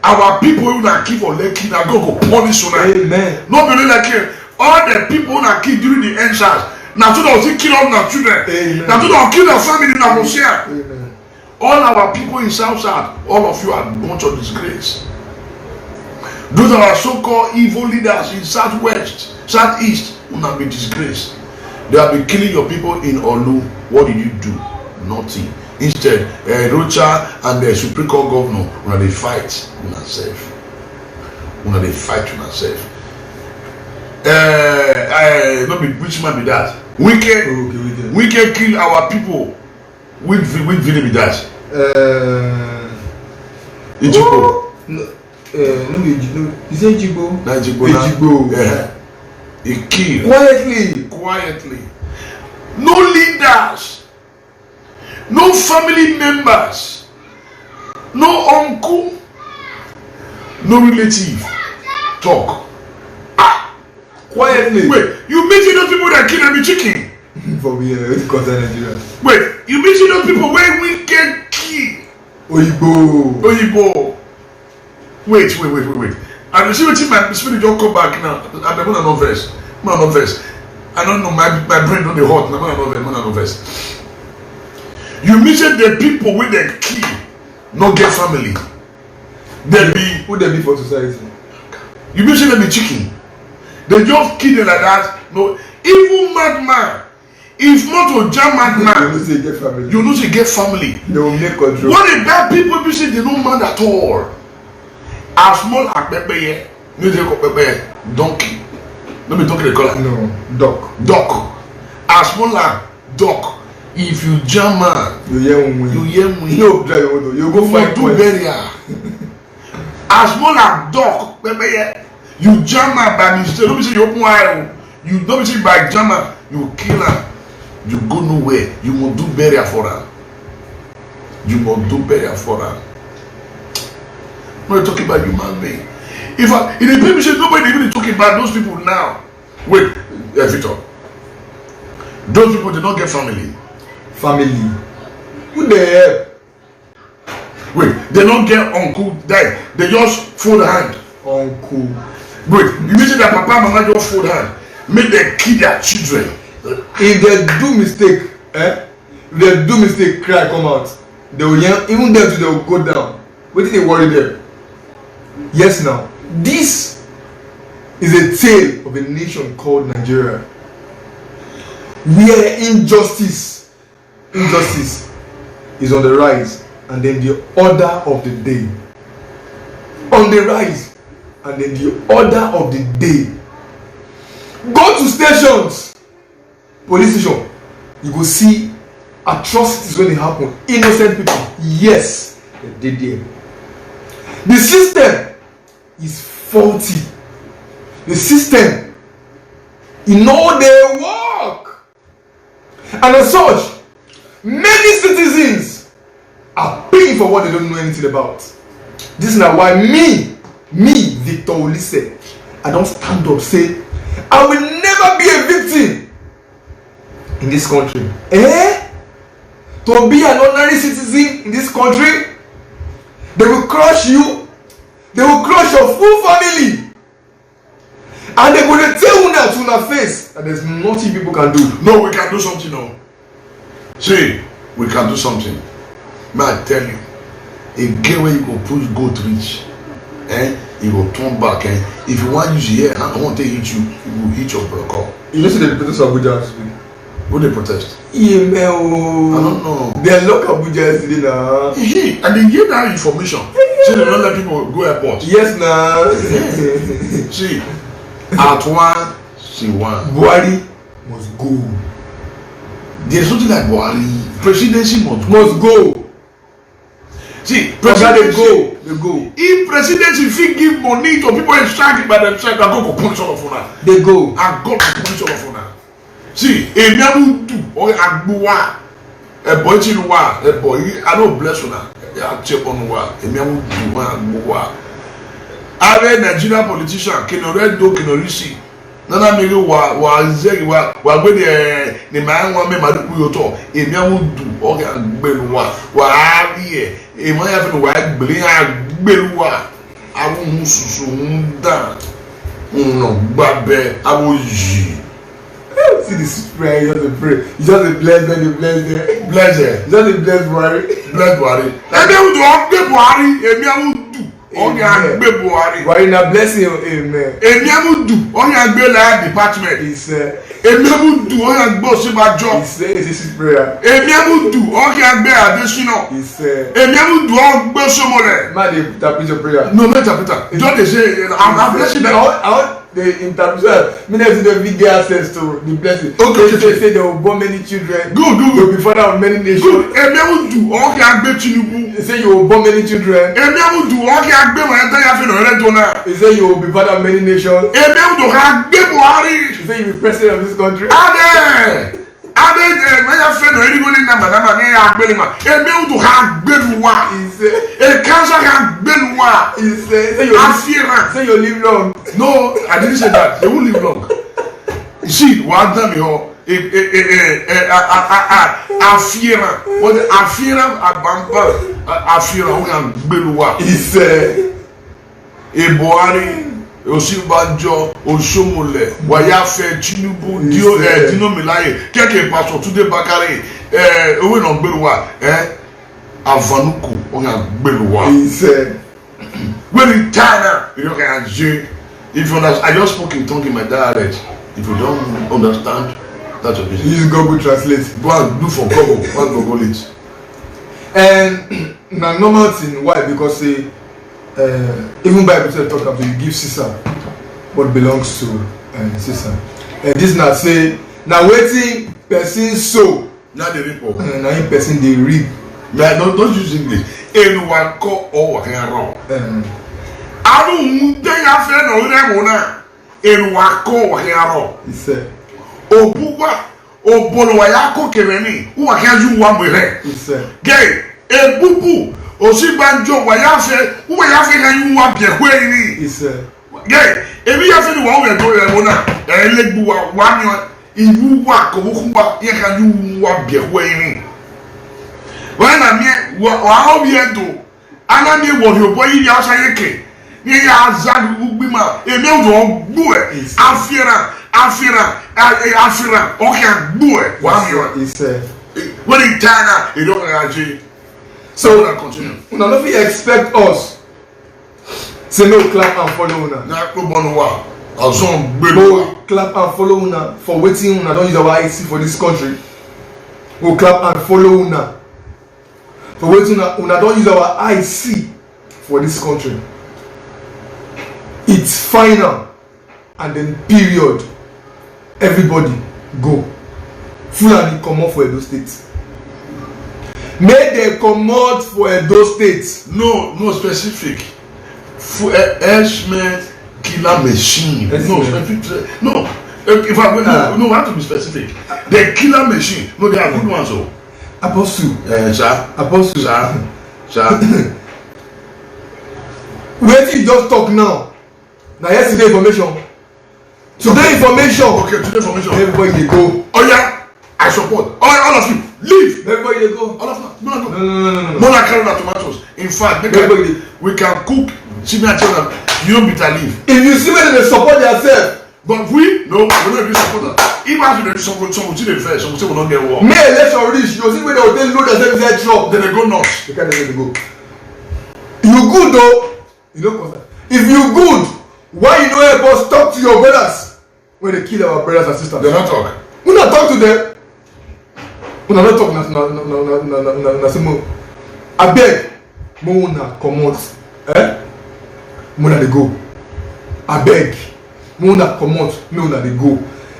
our people who na kill for Lekki, na God go punish you now. Amen. No be like all the people who na kill during the EndSARS, na so dem still kill all their children. Na so dem kill their family na go share. All our people in South, all of you are a bunch of disgrace. Those are our so-called evil leaders in Southwest, Southeast, who have been disgraced. They have been killing your people in Olu. What did you do? Nothing. Instead, Rocha and the Supreme Court governor, when they fight on themselves. When they fight on themselves. Not be which man be that? Wicked kill our people. Which village be that? Ejigbo. No be Ejigbo. You say Ejigbo? Na Ejigbo. Ejigbo. Yeah. He killed. Quietly. No leaders. No family members. No uncle. No relative. Talk. Quietly. Wait, you meet those people that kill them chicken? For me, concern Nigeria. Wait, you meet those people where we can kill? Oyibo. Wait. And you see what my spirit don't come back now. I'm not no verse. I don't know, my brain don't dey hot. I'm not no verse. You meet the people where they kill, not get family. They be who they be for society. You meet them be chicken. They just kill them like that. No, even madman. If not to jam madman, you know say get family. They will make control. What the bad people be say they no mad at all. As small as pepper, music of pepper, donkey. Let me talk the color. No, duck. Duck. As small like duck. If you jam man, You hear me? you hear me. You know, drive motor. You go You find do points. burial. As small like duck, you jam man by mistake. Don't be say you open wide. You don't be say by jam man, you kill her. You go nowhere. You must do burial for her. You must do burial for her. I'm not talking about human being. If the people say nobody even talking about those people now. Wait, Victor. Those people did not get family. Family. Who they help? Wait, they don't get uncle died. They just fold hand. Uncle. Wait, you mean that papa and mama just fold hand, make them kill their children? If they do mistake, if they do mistake, cry come out. They will yell, even them too, they will go down. What did they worry them? Yes, now this is a tale of a nation called Nigeria, where injustice is on the rise, and then the order of the day on the rise, and then the order of the day. Go to stations, police station, you go see atrocities when they happen. Innocent people, yes, they did there. The system is faulty. The system, you know, they work, and as such, many citizens are paying for what they don't know anything about. This is now why me, Victor Olise, I don't stand up say I will never be a victim in this country. To be an ordinary citizen in this country, they will crush you, they will crush your full family, and they will tell you now to your face that there's nothing people can do. No, we can do something now. See, we can do something. May I tell you, again when you go push goat reach, you go turn back, if you want to use here, I want to hit you, you will hit your brother. You know, see the protest of Abuja yesterday. Who they protest? Yeah, I don't know. They lock Abuja yesterday now. And they give that information. See, they don't let people go airport. Yes, now. See, at one, she won. Buhari must go. There's something like Buhari. Presidency must go. See, presidency they go. If presidency fit give money to people in strike by themselves, I go punish all of una. They go. I go punish all of una. See, èmi amu do or agbuwa, boy chinuwa, boy. I don't bless una. I check on wa. Èmi amu do agbuwa. Are Nigerian politician kenore do kenore si. Nana mi wa zegi wa gbe ni ma won me ma du yo to. Èmi amu do or agbelu wa ari e mo ya fi wa gbele agbelu wa. Awu mususu nda. No gbabe awu yi. See this prayer, you just pray. You just bless them, you bless them. Bless them. You just bless Buhari. Bless Buhari. Èmi amu do ogbe Buhari. Èmi amu do onye agbe Buhari. Buhari na blessing, amen. Èmi amu do onye agbe la department. It's Èmi amu do onye agbe Osinbajo. it's his prayer. Èmi amu do onye agbe Adesina. It's Èmi amu do ogbe Somole. man, they interpret your prayer. No, not interpreter. Just they say I'm blessing them. I want the interpreter. Me never see the get access to the blessing. Okay. They say they will born many children. Good. They will be father of many nations. Good. Èmi amu do onye agbe Tinubu. They say you will born many children. Èmi amu do onye agbe Mayata Yafi no re to na. They say you will be father of many nations. Èmi amu do agbe Buhari. They say you will be president of this country. Ade maya fe no eri goli na madama ni agbeluma. Èmi amu do agbe wa. E cancer agbe wa. Say you live long. No, I didn't say that. They won't live long. You see, what done me ho? Afiera. What afiera abamba afiera who can beluwa. Buhari, Osinbajo, Osomole, Wayafe, Tinubu, Dino Milaye, Keke Pastor Tunde Bakare, Owe no beluwa, Avanuku who can beluwa. When in China, you know, if you understand, I just spoke in tongue in my dialect. If you don't understand, that's your business. Use Google Translate. Go and do for Google. Go and Google it. And na normal thing. Why? Because even Bible says talk about you give Caesar what belongs to Sister, this na say na wetin person sow na dey reap o. Na him person dey reap. Yeah, don't use English. Anyone call or wrong. I don't think I said no lemon. Anyone call or wrong. He said, Obuwa, Oboluwayako Kereni, who are you one with her? He said, Gay, a bubu, Osibanjo, Wayafe, who are you want the way? He said, Gay, if you have any one we're going to and let you one you walk, Okuba, you can you want the way. When I mean, what we do, and I mean, what your boy in your side, you are Zad Bima, a no boy, Afira, okay, boy, one year. He said, when in China, you don't agree. So, continue. Una no fit expect us say no clap and follow una. Na go bonwa. Azon No clap and follow una for wetin una don use our eyes see for this country. We clap and follow una for wetin una don use our eyes see for this country. It's final and then period. Everybody go. Fulani comot for Edo State. Make dem comot for Edo State. No specific. Herdsmen killer machine. No specific. No. If I no, have to be specific. The killer machine. No, they are good ones. So. Apostle. Sir. Apostle. Sir. Wetin you just talk now? Na yesterday information. Today information. Okay, today information. Everybody dey go. Oh yeah, I support. All of you, leave. Everybody dey go. All of them. No. No. Mona carry the tomatoes. In fact, we can cook chimney and children. You don't bitter leaf. If you see where they support themselves. But we don't really support that. Even after they some will see the first, some will not get war. May election reach, you see where they will load themselves inside truck. Then they go north. They can't let them go. You good though? You know concern. If you good, why you no help us talk to your brothers when they kill our brothers and sisters? They not talk. We not talk to them. We not talk na semo. Abeg, mo una comot. Mo una dey go. Abeg, mo una comot. No una dey go.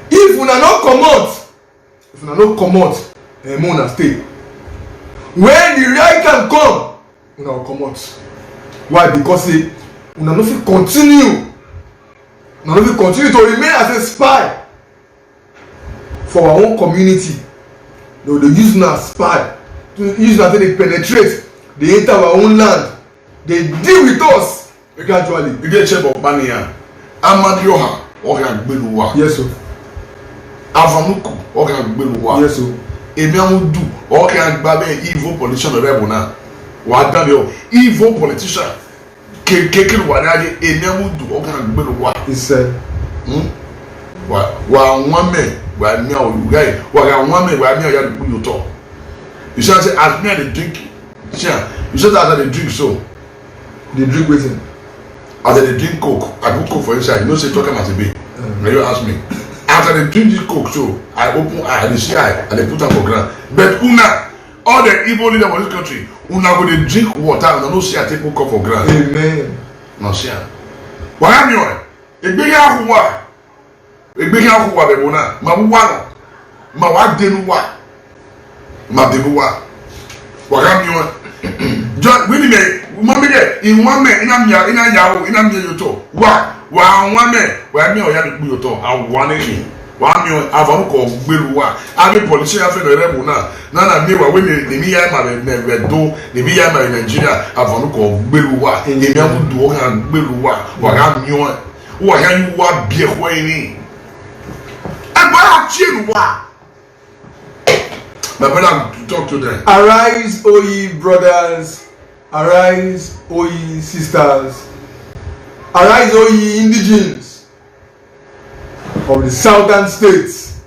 If una no comot, mo una stay. When the right time come, una go comot. Why? Because say una no fit continue. Una no fit continue to remain as a spy for our own community. They use una as spy. Use una say they penetrate. They enter our own land. They deal with us gradually. You get check of Bania. Amadioha or Gbeluwa. Yes, sir. Avanuku or Gbeluwa. Yes, sir. Emiamudu or Babe evil politician of Ebona. Wadabio evil politician. Keke Wadaji Emiamudu or Gbeluwa. He said, Wa one man, where me or you guy, one man where me or you talk. You shall say, as me the drink. You said that they drink so. they drink wetin? As they drink coke, I put coke for inside. You know, say talking as a bit. Now you ask me. After they drink this coke, so I open eye, I see eye, and they put them for ground. But una, all the evil leaders of this country, una go they drink water, and no see I take coke for ground. Amen. No see. Why am you? Egbega huwa, egbega huwa bebona. Ma huwa, ma wa denuwa, ma denuwa. Why am you? John, we need Mami de in one man ina yawo ina mye yoto wa one man wa mi o ya de yoto awane ni wa mi avanu ko gbelu wa abi politician afi no rebu na mi wa we ni mi ya ma be do ni mi ya ma Nigeria avanu ko gbelu wa emi amu do ka gbelu wa ga mi wa ya yu wa bie ho ni agba chinu wa. My brother, talk to them. Arise, O ye brothers. Arise, O ye sisters. Arise, O ye indigenes of the southern states.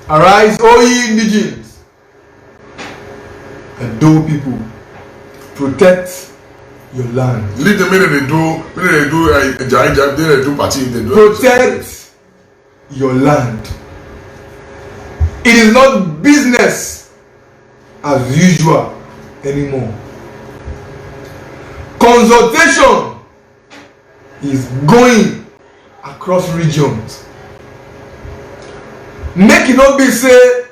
Arise, O ye indigenes. And do people protect your land. Leave the minute they do party, they do Protect your land. It is not business as usual anymore. Consultation is going across regions. Make it not be say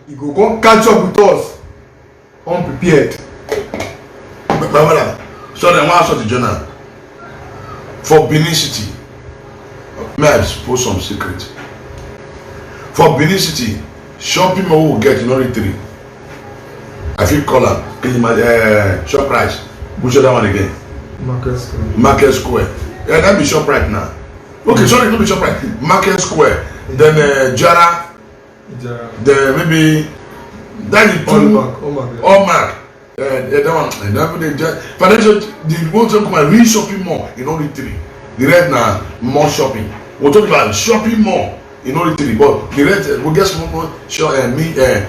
you go come catch up with us unprepared. My brother, so then one sort of journal for Benin City. May I expose some secret? For Benin City, shopping mall will get in only 3. I feel color. Shop price. Which other one again? Market Square. Yeah, that be shop right now. Okay, sorry, not be shop right. Market Square. Then Jara. Then maybe that is all mark. That one. Financial. The one talking about real shopping mall in only 3. The rest now more shopping. We're talking about shopping mall in only 3, but the rest we get more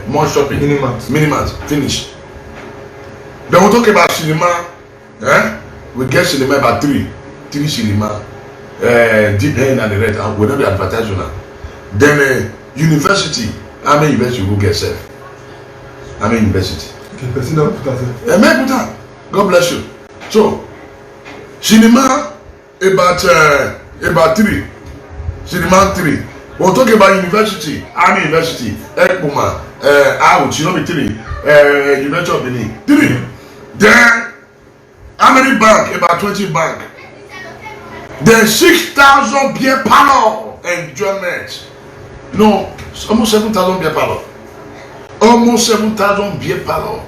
more shopping. Minimums finish. Then we're talking about cinema. We get cinema about 3 cinema. Deep end and the rest, and we don't be advertising now. Then university. How many university you go get self? How many university? Okay, person don't put that. Make put that. God bless you. So cinema about 3. Cinema 3. We're talking about university. Army University. Ekpoma. Ouch, you know me 3. University of Benin. 3. Then how many bank? About 20 bank. Then 6,000 beer parlor enjoyment. No, almost 7,000 beer parlor. Almost 7,000 beer parlor.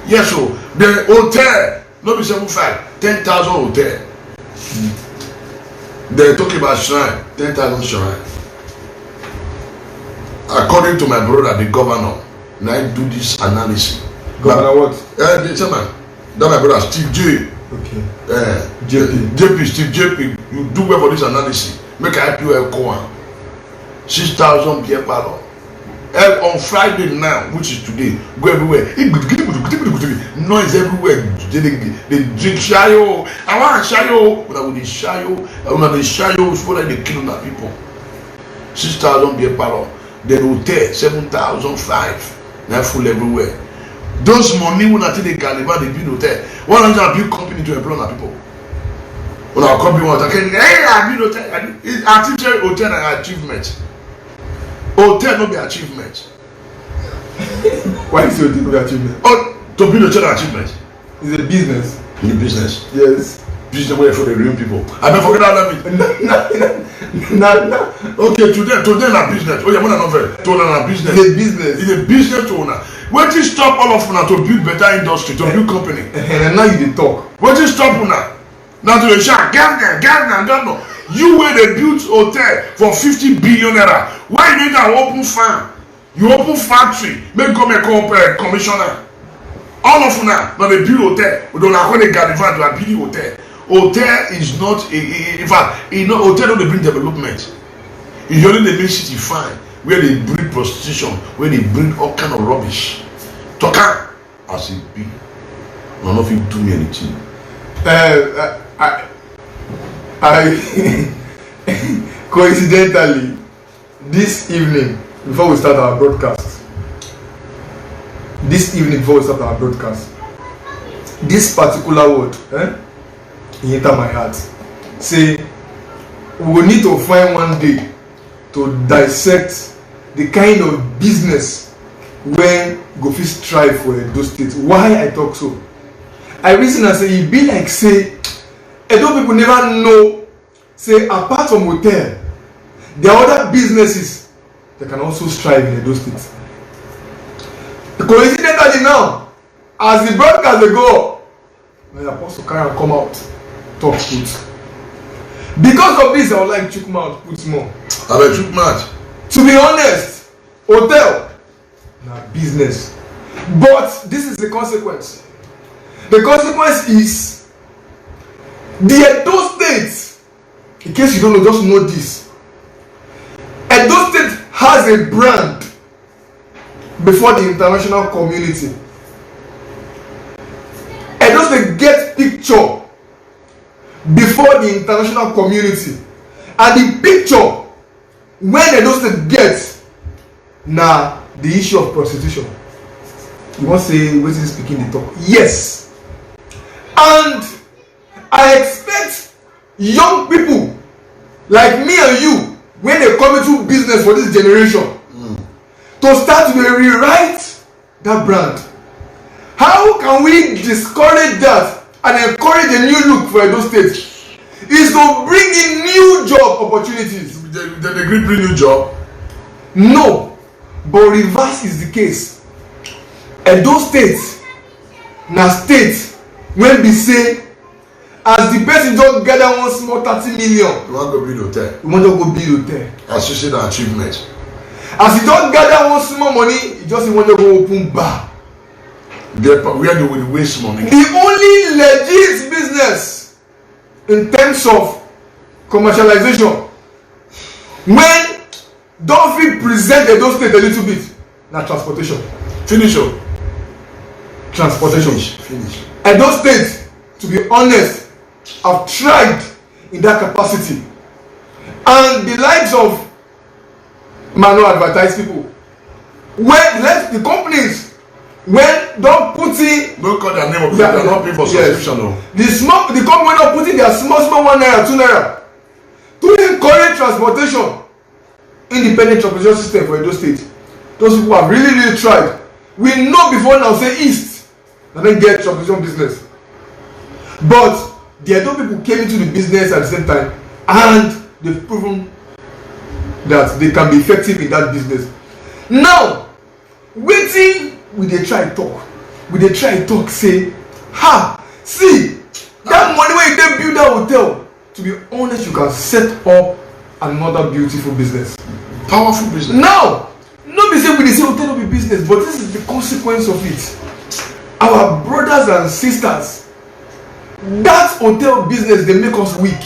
Yes, so the hotel, not be 7,500, 10,000 hotel. They're talking about shrine, 10,000 shrine. According to my brother, the governor, now I do this analysis. Governor what? The chairman. That my brother Steve J. Okay. JP, Steve JP, you do well for this analysis. Make I help you a coin. 6,000 beer parlor. On Friday now, which is today, go everywhere. Noise everywhere. They drink shayo. I want shayo. But I will shayo. I want the shayo. So that they kill other people. 6,000 beer parlor. Then hotel 7,005. Now full everywhere. Those money when I take the caliber, they build hotel. Why don't you build company to employ other people? When I come one, I can I build hotel. I teach hotel and achievement. Hotel not be achievement. Why is it hotel not be achievement? Oh, to build hotel and achievement. It's a business. In business. Yes. Business where for the real people. I don't forget that No. Okay, today na business. Oh, yeah, man, not very. To own a business. It's a business. It's a business to owner. What is stop all of una to build better industry, to build company? And now you dey talk. What is stop una? Now to the shout, Ghana. You where they build hotel for 50 billion naira. Why you need an open farm? You open factory, make government commissioner. All of una, now they build hotel. We don't know how they get advanced to build hotel. Hotel is not, in fact, hotel don't bring development. It's only the main city fine, where they breed prostitution, where they breed all kind of rubbish. Talk as it be. None of you do me anything. I coincidentally, this evening, before we start our broadcast, this particular word, he entered my heart. Say, we will need to find one day to dissect the kind of business when go fit strive for Edo State. Why I talk so? I reason and say, it be like say, Edo people never know, say, apart from hotel, there are other businesses that can also strive in Edo State. Coincidentally now, as the broadcast dey go, my apostle carry am come out, talk put. Because of this, I would like Chukwuma put more. I like Chukwuma. To be honest, hotel na business, but this is the consequence. The consequence is the Edo State. In case you don't know, just know this. Edo State has a brand before the international community. Edo State get picture before the international community, and the picture when Edo State gets na the issue of prostitution. You wan say wetin this pikin dey talk? Yes, and I expect young people like me and you, when they come into business for this generation, to start to rewrite that brand. How can we discourage that and encourage a new look for Edo State? Is to bring in new job opportunities. They bring new job? No, but reverse is the case. Edo State na state when we say as the person just gather one small 30 million. You want to build hotel? You want to go build hotel. As you say, the achievement. As he just gather one small money, he just want to go open bar. Where they will waste money. The only legit business in terms of commercialization when don't fit present Edo State a little bit na transportation. Finish up. Transportation. Finish. Edo State, to be honest, have tried in that capacity, and the likes of manual advertise people when let the companies when don put in don't call their name of people. They are not paying for subscription. Yes. The company don put in their small ₦1, ₦2 to encourage transportation, independent transportation system for Edo State. Those people have really tried. We know before now say East and then get transportation business, but the Edo people came into the business at the same time and they've proven that they can be effective in that business. Now wetin we dey try talk say see that money wey you dey build that hotel, to be honest, you can set up another beautiful business, Powerful business. now no be say we dey say hotel no be business, but this is the consequence of it. Our brothers and sisters, that hotel business dey make us weak.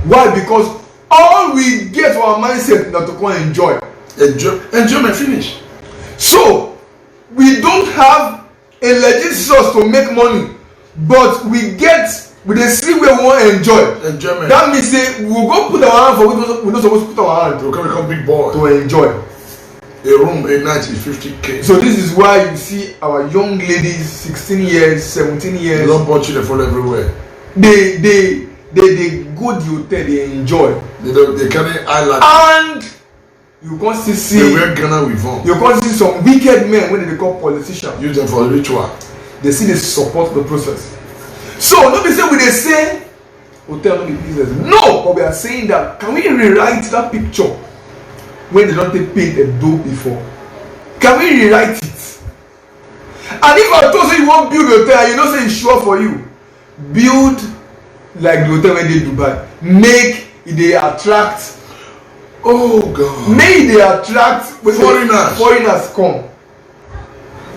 Why? Because all we get for our mindset na to come enjoy. Enjoyment finish. So we don't have a legit source to make money, but we dey see where we wan enjoy. Enjoyment. That means say we go put our hand for we no suppose put our hand You can become big boy. to enjoy. A room a night is 50K. So this is why you see our young ladies, 16 years, 17 You years, don't watch it, they fall everywhere. they go the hotel, they enjoy, They carry eyelash. and you can't still They see wear Ghana with on. you can't see some wicked men when they call politicians. Use them for ritual. They see they support the process. So no be say we dey say hotel no be business. No, but we are saying that can we rewrite that picture when they don take paid the dough before? Can we rewrite it? And if I talk say you wan build hotel and you know say e sure for you, build like the hotel wey dey Dubai. Make e dey attract. Oh God. Make e dey attract Foreigners come.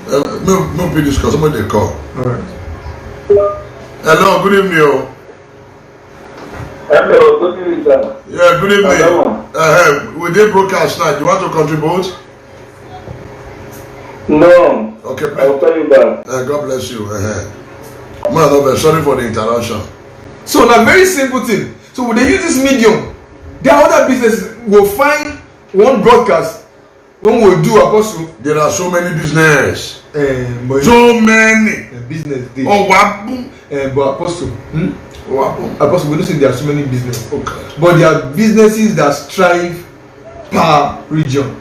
No pay this call. Somebody they call. Alright. Hello, good evening. Oh. Hello, good evening, sir. Yeah, good evening. Hello. We did broadcast now. You want to contribute? No. Okay, I'll call you back. God bless you. Man, sorry for the interruption. So na very simple thing. So when they use this medium, there are other businesses will find one broadcast when we do apostle. There are so many business. But So many. business dey. Oh, wapu. But apostle, Wapu. apostle, we know say there are so many business, Okay. but there are businesses that strive per region.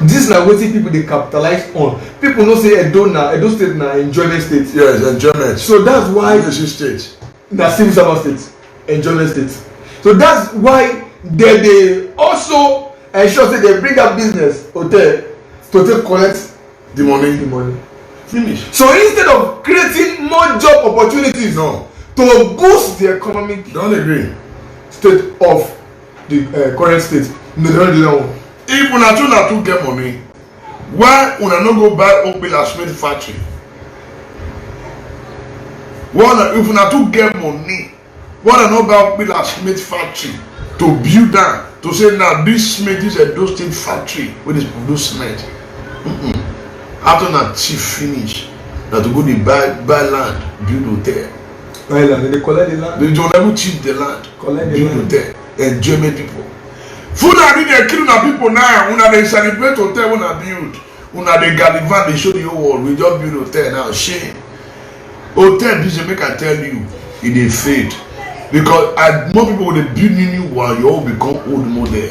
This na wetin people dey capitalize on. People know say Edo State na enjoyment state. Yes, enjoyment. So that's why This state. na civil servant state, enjoyment state. So that's why they also ensure say they bring that business hotel to take collect The money. the money. Finish. So instead of creating more job opportunities, No. to boost the economic Don't agree. state of the current state, no, they don't do that one. If una two get money, why una no go buy Opel Smith factory? If una two get money, why una no buy Opel Smith factory to build that? To say now this Smith is a Edo State factory wey dey produce cement. After na chief finish, na to go dey buy land, build hotel. Right, they collect the land. They don't ever cheat the land, Collect the build land. hotel, enjoyment people. Fulani dey kill una people now. Una dey celebrate hotel una build. Una dey gallivant dey show the whole world. We just build hotel now. Shame. Hotel business, make I tell you, e dey fade because more people dey build new one. You all become old model.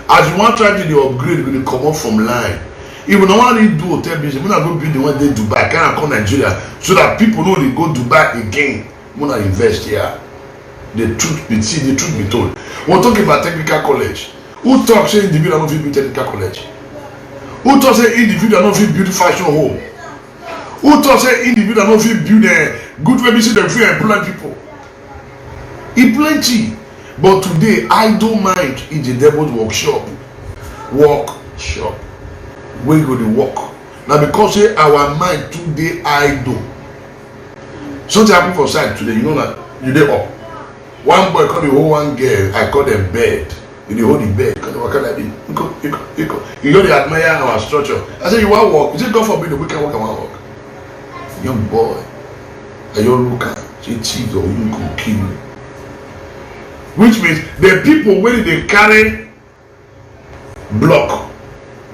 As you want to try to the upgrade, you come up from line. If you don't want to do hotel business, you not go build the one day Dubai. Can I come Nigeria so that people know they go Dubai again? You not invest here. The truth be seen, the truth be told. We're talking about technical college. Who talks say individual don't build technical college? Who talks say individual don't build fashion home? Who talks say individual don't build a good way to the free employ people? It plenty. But today, idle mind is the devil's workshop. Workshop. Where you go to work. Now because say our mind today idle. Something happen for side today, you know that you dey up. One boy call the whole one girl, I call them bed. You hold the bed, call the worker like this. You know they admire our structure. I say you want work, you say God forbid we can work and want work. Young boy, are you looking? Say cheat or you go kill you. Which means the people when they carry block,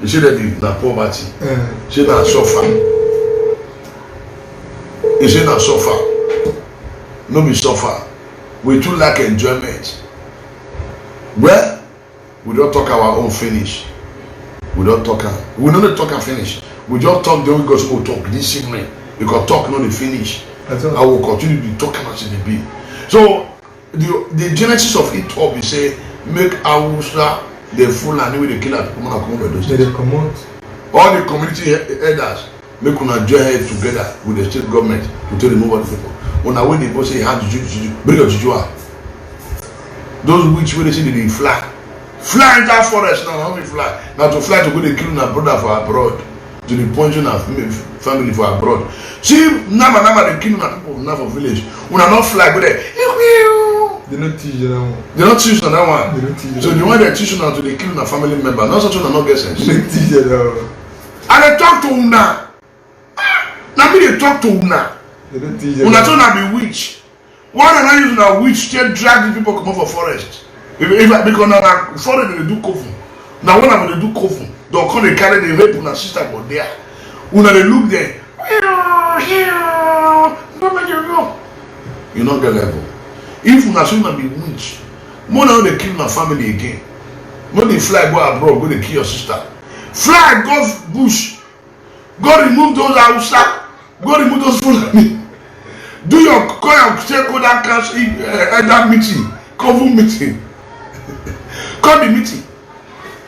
you see that the poverty, say that suffer. You say that suffer. No be suffer. We too lack enjoyment. Well, we don't talk our own finish. We don't talk. We don't talk and finish. We just talk. Then we go to talk. Listen me. Because talk not the finish. I will continue to be talking as it be. So the genesis of it all be say make Awusa the full and way they kill at people come over those. They come out. All the community elders make una join head together with the state government to tell them over the people. When I when they go say how to bring your juju out. Those which when they say they fly in that forest now, how we fly? Now to fly to go they kill my brother for abroad, to the punching of family for abroad. See, nama they kill my people now for village. When I not fly, go there. They don't teach you that one. They don't teach on that one. They don't teach you. So the one they teach now to they kill my family member. Not such one not get sense. They don't teach you that one. And they talk to una. Now me they talk to una. They don't teach you. Una told na be witch. One and I use na witch to drag the people come up for forest. If because now forest they do kofu. Now when I they do kofu, they'll come they carry the rape una sister go there. Una they look there. You not get level. If una should not be witch, more now they kill my family again. When they fly go abroad, go they kill your sister. Fly go bush. Go remove those Hausa. Go remove those Fulani. Do your stakeholder council that meeting, cover meeting. Call the meeting.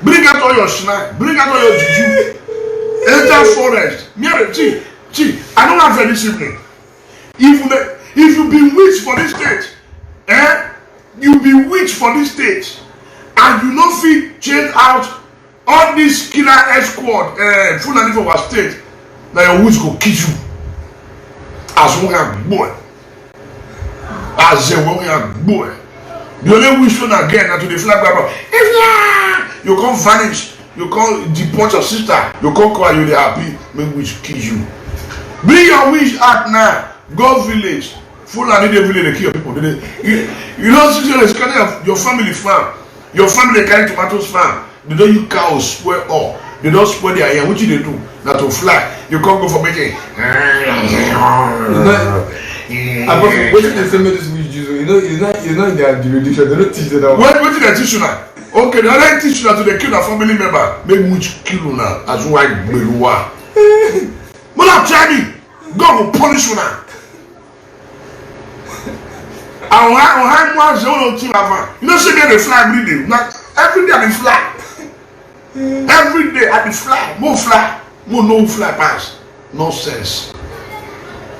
Bring out all your shrine. Bring out all your juju. Enter forest. See, I don't have any discipline. If you be witch for this state, you be witch for this state, and you no fit change out all this killer squad, Fulani for our state, now your witch go kill you. As one boy, as a one boy, the only wish one again now to the flag grabber. If you can't vanish, you can't deport your sister, you can't call you the happy, make wish kill you. Bring your wish out now. Go village. Fulani the village they kill people. You know, they carry your family farm. Your family carry tomatoes farm. They don't use cows spoil all. They don't spoil their hair. What you they do? Now to fly. You can't go for making. What did they say make this witch use? You know in their jurisdiction. They don't teach you that one. What did they teach you now? Okay, they don't teach you now to they kill a family member. Make which kill you now as white beluwa. But I'm trying. God will punish you now. You know, say they fly every day. Now, every day I fly. Every day I fly. More fly. More no fly pass. Nonsense.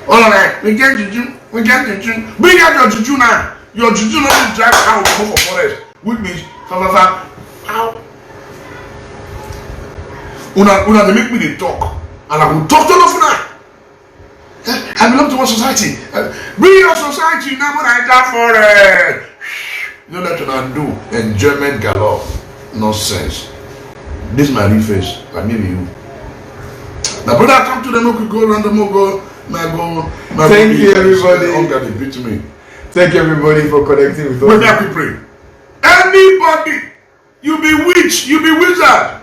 Alright, we get juju. Bring out your juju now. Your juju not drag out go for forest. With me. Ow. Una they make me they talk. And I will talk to enough now. I belong to one society. Bring your society now when I die for it. You know that you not do enjoyment galore. Nonsense. This is my real face. But maybe you. Now, brother, come to them. We go around the go. Thank you, everybody. Hunger they beat me. Thank you, everybody, for connecting with us. Wait, that we pray. Anybody, you be witch, you be wizard.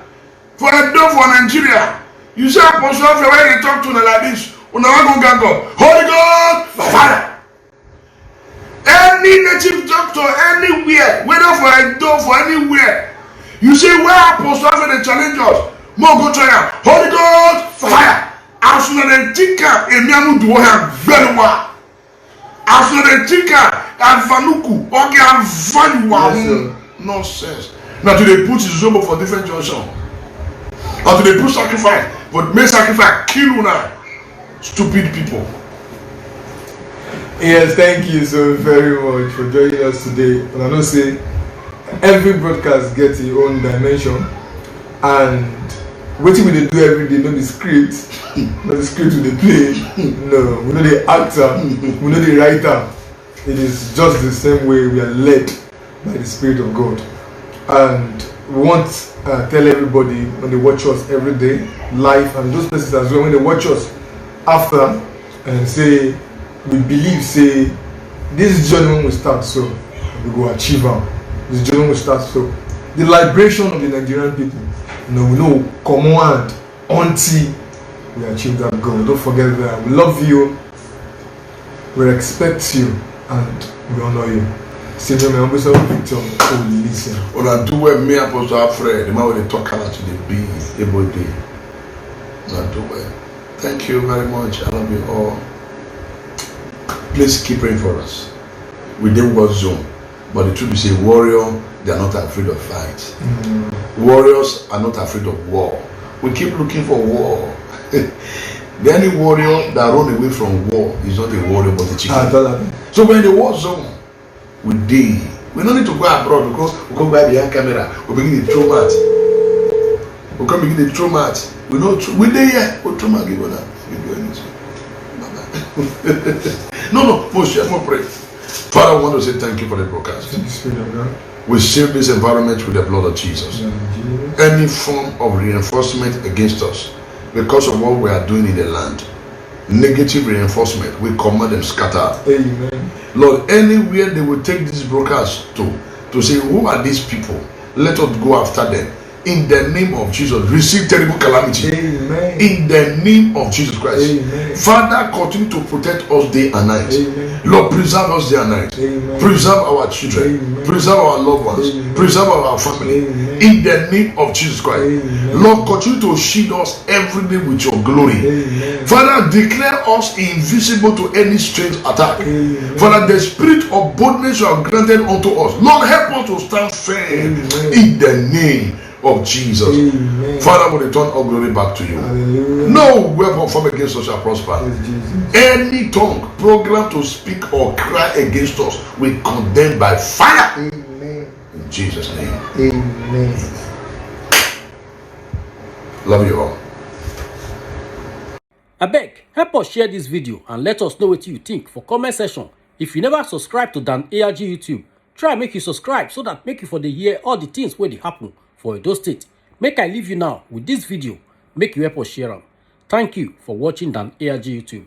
For a door for Nigeria. You say Apostle when you talk to them like this. Una go gang up. Holy God, fire. Any native doctor anywhere, whether for a door for anywhere, You say, where Apostle Alfred they challenge us? More go try am. Holy Ghost, fire. As soon as they think Emiamu do him very well. As soon as they think Vanuku, okay, I'm value. Nonsense. Now do they put his zobo for different junction? Or do they put sacrifice? But make sacrifice kill now. Stupid people. Yes, thank you so very much for joining us today. And I know say every broadcast gets its own dimension, and what we dey do every day, not the script, not the script we dey play. No, we know the actor, we know the writer. It is just the same way we are led by the Spirit of God, and we want to tell everybody when they watch us every day live, and those places as well when they watch us after, and say we believe say this journey will start so we go achieve am. This journey will start so the liberation of the Nigerian people, we know command until we achieve that goal. Don't forget that we love you, we respect you, and we honor you. See me, I'm also Victor. Oh, listen. When I do what me Apostle Alfred, the man when they talk about to the bees every day. When I do well. Thank you very much. I love you all. Please keep praying for us. We did war zone, but the truth is a warrior, they are not afraid of fight. Warriors are not afraid of war. We keep looking for war. The only warrior that run away from war is not a warrior but a chicken. So when the war zone, we don't need to go abroad because we come by behind camera, we begin the trauma. We come begin the trauma. We know we there here, we trauma give on that. We do anything. No, more pray. Father, I want to say thank you for the broadcast. We seal this environment with the blood of Jesus. Any form of reinforcement against us because of what we are doing in the land, negative reinforcement, we command them scatter. Amen. Lord, anywhere they will take this broadcast to say, who are these people? Let us go after them. In the name of Jesus, receive terrible calamity. Amen. In the name of Jesus Christ. Amen. Father, continue to protect us day and night. Amen. Lord, preserve us day and night. Amen. Preserve our children. Amen. Preserve our loved ones. Amen. Preserve our family. Amen. In the name of Jesus Christ. Amen. Lord, continue to shield us every day with your glory. Amen. Father, declare us invisible to any strange attack. Amen. Father, the spirit of boldness you have granted unto us, Lord, help us to stand firm. Amen. In the name of Jesus. Amen. Father, we return all glory back to you. Hallelujah. No weapon formed against us shall prosper. Yes, Jesus. Any tongue programmed to speak or cry against us, we condemn by fire. Amen. In Jesus' name. Amen. Love you all. Abeg, help us share this video and let us know what you think for comment section. If you never subscribe to Dan ARG YouTube, try make you subscribe so that make you for the hear all the things where they happen for Edo State. Make I leave you now with this video. Make you help us share them. Thank you for watching Dan ARG YouTube.